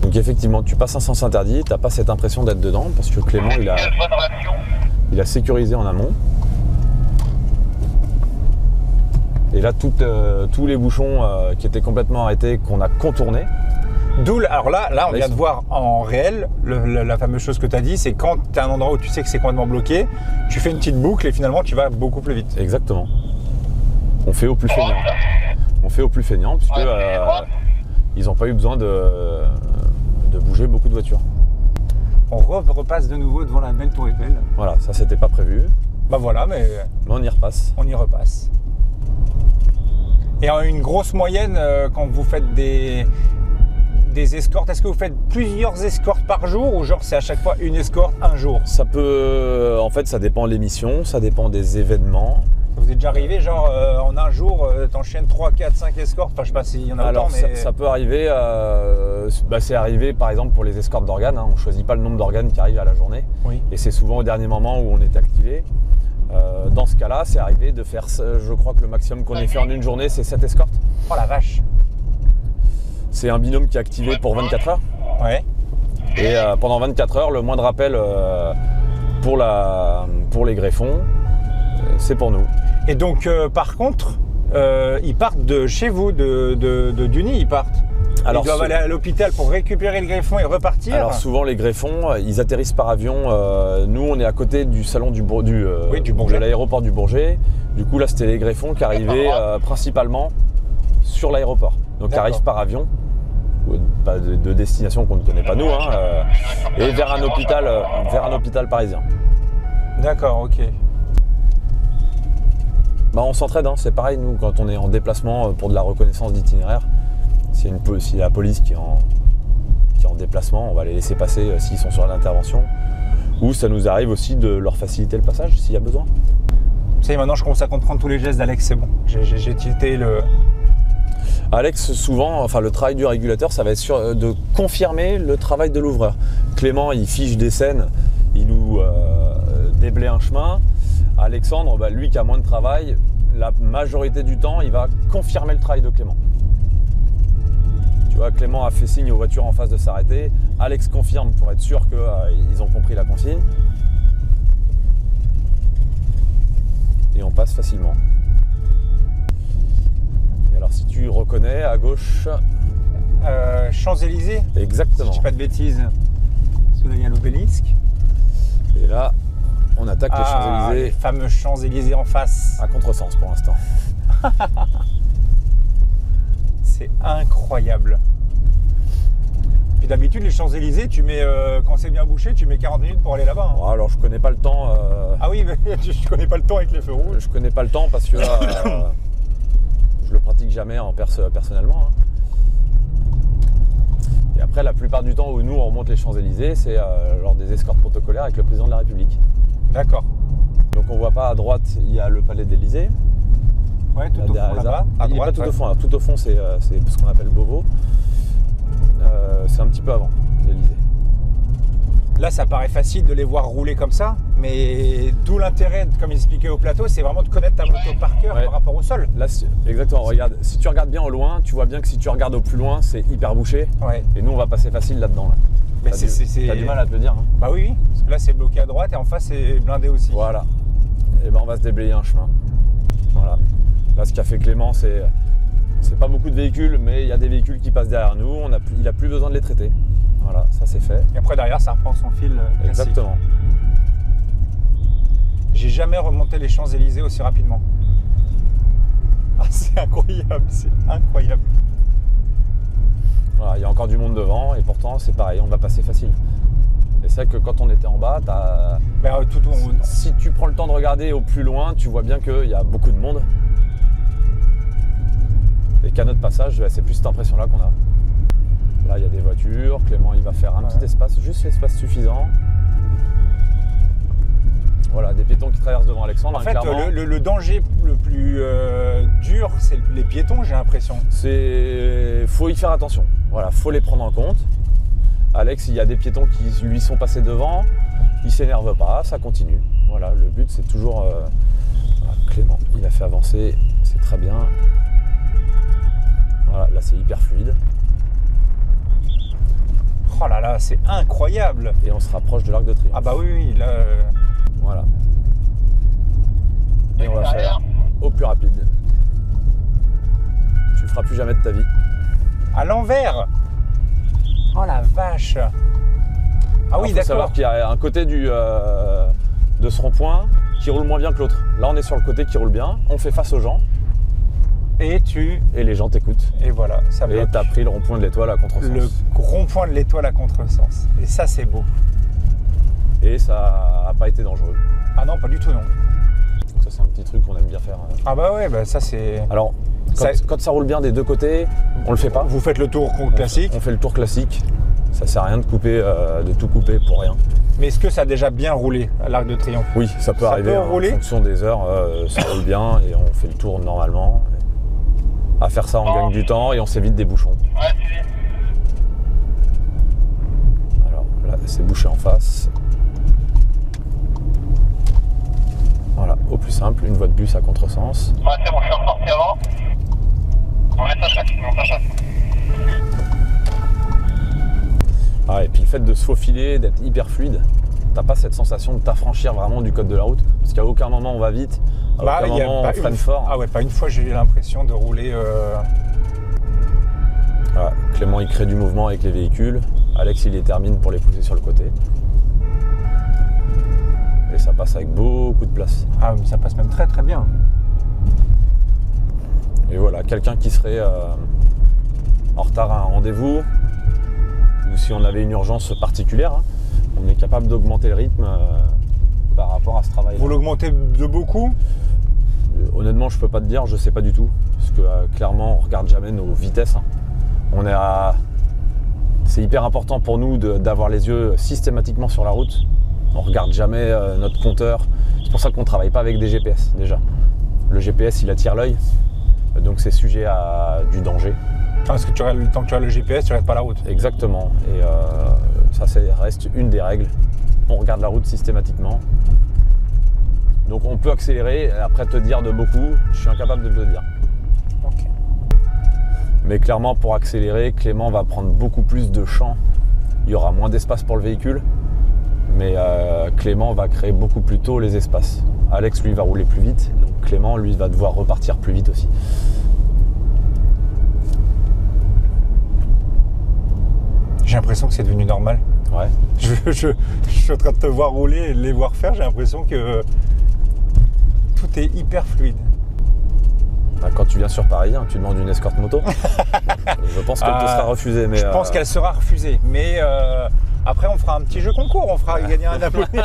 Donc effectivement, tu passes un sens interdit, t'as pas cette impression d'être dedans, parce que Clément, il a sécurisé en amont. Et là, tous les bouchons qui étaient complètement arrêtés, qu'on a contournés. Alors là, on vient de voir en réel, la fameuse chose que tu as dit, c'est quand tu as un endroit où tu sais que c'est complètement bloqué, tu fais une petite boucle et finalement tu vas beaucoup plus vite. Exactement. On fait au plus feignant. On fait au plus feignant puisque ils n'ont pas eu besoin de bouger beaucoup de voitures. On repasse de nouveau devant la belle tour Eiffel. Voilà, ça c'était pas prévu. Bah voilà, mais on y repasse. On y repasse. Et en une grosse moyenne, quand vous faites des des escortes? Est-ce que vous faites plusieurs escortes par jour ou genre c'est à chaque fois une escorte un jour? Ça peut, en fait, ça dépend de l'émission, ça dépend des événements. Vous êtes déjà arrivé genre en un jour, t'enchaînes 3, 4, 5 escortes? Enfin je sais pas s'il y en a Alors autant mais... ça peut arriver, c'est arrivé par exemple pour les escortes d'organes, hein, on ne choisit pas le nombre d'organes qui arrivent à la journée. Oui. Et c'est souvent au dernier moment où on est activé. Dans ce cas-là, c'est arrivé de faire, je crois que le maximum qu'on ait fait en une journée, c'est 7 escortes. Oh la vache. C'est un binôme qui est activé pour 24 heures. Ouais. Et pendant 24 heures, le moindre appel pour les greffons, c'est pour nous. Et donc par contre, ils partent de chez vous, du nid, ils partent. Alors, ils doivent aller à l'hôpital pour récupérer le greffon et repartir. Alors souvent les greffons, ils atterrissent par avion. Nous on est à côté du salon du Bourget. De l'aéroport du Bourget. Du coup là c'était les greffons qui arrivaient principalement sur l'aéroport. Donc ils arrivent par avion, de destination qu'on ne connaît pas nous, et vers un hôpital parisien. D'accord, ok. Bah, on s'entraide, hein. C'est pareil nous quand on est en déplacement pour de la reconnaissance d'itinéraire. S'il y a la police qui est en déplacement, on va les laisser passer s'ils sont sur l'intervention. Ou ça nous arrive aussi de leur faciliter le passage s'il y a besoin. Ça y est, maintenant je commence à comprendre tous les gestes d'Alex, c'est bon. J'ai tilté le... Alex, souvent, enfin le travail du régulateur, ça va être de confirmer le travail de l'ouvreur. Clément, il fiche des scènes, il nous déblaye un chemin. Alexandre, lui qui a moins de travail, la majorité du temps, il va confirmer le travail de Clément. Tu vois, Clément a fait signe aux voitures en face de s'arrêter. Alex confirme pour être sûr qu'ils ont compris la consigne. Et on passe facilement. Et alors si tu reconnais, à gauche... Champs-Élysées? Exactement. Si je dis pas de bêtises. Parce que là, il y a l'obélisque. Et là, on attaque les Champs-Élysées. Les fameux Champs-Élysées en face. À contresens pour l'instant. C'est incroyable. Puis d'habitude, les Champs-Élysées, tu mets, quand c'est bien bouché, tu mets 40 minutes pour aller là-bas. Bon, alors je connais pas le temps. Ah oui, mais je connais pas le temps avec les feux rouges. Je connais pas le temps parce que là, je le pratique jamais personnellement. Et après, la plupart du temps où nous on remonte les Champs-Élysées, c'est lors des escortes protocolaires avec le président de la République. D'accord. Donc on voit pas à droite, il y a le palais d'Élysée. Ouais, tout au fond là-bas. Il n'est pas tout au fond. Alors, tout au fond, c'est ce qu'on appelle Beauvau. C'est un petit peu avant l'Élysée. Là, ça paraît facile de les voir rouler comme ça, mais d'où l'intérêt, comme expliqué au plateau, c'est vraiment de connaître ta moto par cœur par rapport au sol. Là, exactement. Regarde, si tu regardes bien au loin, tu vois bien que si tu regardes au plus loin, c'est hyper bouché. Ouais. Et nous, on va passer facile là-dedans. Là. Mais t'as du mal à te le dire. Hein. Bah oui, parce que là, c'est bloqué à droite et en face, c'est blindé aussi. Voilà. Et ben, on va se déblayer un chemin. Voilà. Là, ce qu'a fait Clément, c'est pas beaucoup de véhicules, mais il y a des véhicules qui passent derrière nous. Il n'a plus besoin de les traiter. Voilà, ça c'est fait. Et après derrière, ça reprend son fil classique. Exactement. J'ai jamais remonté les Champs-Élysées aussi rapidement. Ah, c'est incroyable, c'est incroyable. Voilà, il y a encore du monde devant et pourtant c'est pareil, on va passer facile. Et c'est vrai que quand on était en bas, si tu prends le temps de regarder au plus loin, tu vois bien qu'il y a beaucoup de monde. Et qu'à notre passage, c'est plus cette impression-là qu'on a. Là, il y a des voitures. Clément, il va faire un petit espace, juste l'espace suffisant. Voilà, des piétons qui traversent devant Alexandre. En fait, le danger le plus dur, c'est les piétons, j'ai l'impression. Faut y faire attention. Voilà, faut les prendre en compte. Alex, il y a des piétons qui lui sont passés devant. Il s'énerve pas, ça continue. Voilà, le but, c'est toujours... Voilà, Clément, il a fait avancer, c'est très bien. Voilà, là, c'est hyper fluide. Oh là là, c'est incroyable. Et on se rapproche de l'Arc de Triomphe. Ah bah oui, là... Voilà. Et on va faire au plus rapide. Tu le feras plus jamais de ta vie. À l'envers. Oh la vache. Ah alors, oui, faut d'accord. savoir qu'il y a un côté de ce rond-point qui roule moins bien que l'autre. Là, on est sur le côté qui roule bien. On fait face aux gens. Et les gens t'écoutent. Et voilà, ça bloque. Et t'as pris le rond-point de l'Étoile à contresens. Le rond-point de l'Étoile à contresens. Et ça, c'est beau. Et ça n'a pas été dangereux. Ah non, pas du tout, non. Donc ça, c'est un petit truc qu'on aime bien faire. Ah bah ouais, bah ça c'est... Alors, Quand ça roule bien des deux côtés, on le fait pas. Vous faites le tour classique. On fait le tour classique. Ça sert à rien de couper, de tout couper pour rien. Mais est-ce que ça a déjà bien roulé à l'Arc de Triomphe? Oui, ça peut arriver en fonction des heures. Ça roule bien et on fait le tour normalement. À faire ça, on gagne du temps et on s'évite des bouchons. Ouais, suivi. Alors là, c'est bouché en face. Voilà, au plus simple, une voie de bus à contresens. Ouais, c'est bon, je suis reparti avant. On met sa chasse, on sa chasse. Ah, et puis le fait de se faufiler, d'être hyper fluide, t'as pas cette sensation de t'affranchir vraiment du code de la route. Parce qu'à aucun moment on va vite, à aucun moment on freine fort. Ah ouais, pas une fois j'ai eu l'impression de rouler. Voilà, Clément il crée du mouvement avec les véhicules, Alex il les termine pour les pousser sur le côté. Et ça passe avec beaucoup de place. Ah, mais ça passe même très très bien. Et voilà, quelqu'un qui serait en retard à un rendez-vous, ou si on avait une urgence particulière, hein, on est capable d'augmenter le rythme par rapport à ce travail. Vous l'augmentez de beaucoup? Honnêtement, je peux pas te dire, je sais pas du tout. Parce que clairement, on regarde jamais nos vitesses. Hein. C'est hyper important pour nous d'avoir les yeux systématiquement sur la route. On regarde jamais notre compteur. C'est pour ça qu'on travaille pas avec des GPS déjà. Le GPS, il attire l'œil, donc c'est sujet à du danger. Parce que tant que tu as le GPS, tu regardes pas la route. Exactement. Et ça reste une des règles. On regarde la route systématiquement. Donc on peut accélérer. Après te dire de beaucoup, je suis incapable de te le dire. Ok. Mais clairement, pour accélérer, Clément va prendre beaucoup plus de champ. Il y aura moins d'espace pour le véhicule. Mais Clément va créer beaucoup plus tôt les espaces. Alex, lui, va rouler plus vite. Donc Clément, lui, va devoir repartir plus vite aussi. J'ai l'impression que c'est devenu normal. Ouais. Je suis en train de te voir rouler et de les voir faire. J'ai l'impression que tout est hyper fluide. Quand tu viens sur Paris, hein, tu demandes une escorte moto. Je pense qu'elle te sera refusée. Mais je pense qu'elle sera refusée. Mais après, on fera un petit jeu concours. On fera gagner un abonné.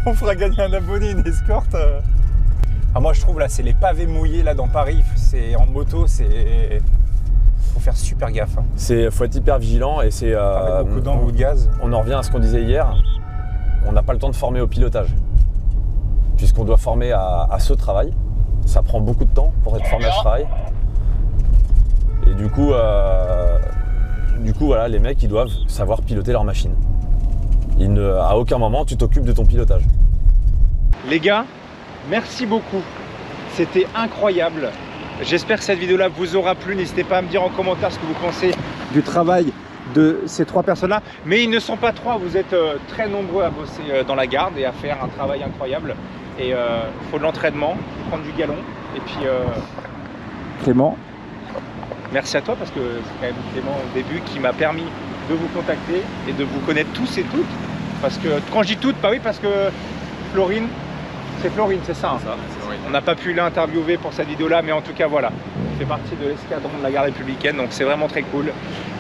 On fera gagner un abonné, une escorte. Ah, moi, je trouve là, c'est les pavés mouillés là dans Paris. C'est en moto, c'est. Faut faire super gaffe. Hein. Faut être hyper vigilant et c'est. Avec beaucoup d'encre ou de gaz. On en revient à ce qu'on disait hier. On n'a pas le temps de former au pilotage, puisqu'on doit former à ce travail. Ça prend beaucoup de temps pour être formé à ce travail. Et du coup, voilà, les mecs, ils doivent savoir piloter leur machine. À aucun moment, tu t'occupes de ton pilotage. Les gars, merci beaucoup. C'était incroyable. J'espère que cette vidéo-là vous aura plu. N'hésitez pas à me dire en commentaire ce que vous pensez du travail de ces trois personnes-là. Mais ils ne sont pas trois. Vous êtes très nombreux à bosser dans la garde et à faire un travail incroyable. Et il faut de l'entraînement, prendre du galon. Et puis Clément, merci à toi parce que c'est quand même Clément au début qui m'a permis de vous contacter et de vous connaître tous et toutes. Parce que quand je dis toutes, bah oui, parce que Florine, c'est Florine, c'est ça, hein. On n'a pas pu l'interviewer pour cette vidéo-là, mais en tout cas, voilà. Il fait partie de l'escadron de la garde républicaine, donc c'est vraiment très cool.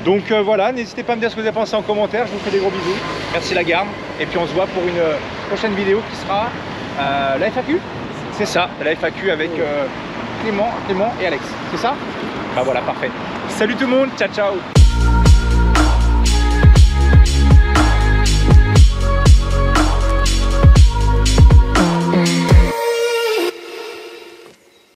Donc voilà, n'hésitez pas à me dire ce que vous avez pensé en commentaire. Je vous fais des gros bisous. Merci la garde. Et puis on se voit pour une prochaine vidéo qui sera la FAQ. C'est ça, la FAQ avec Clément et Alex. C'est ça? Bah voilà, parfait. Salut tout le monde, ciao ciao.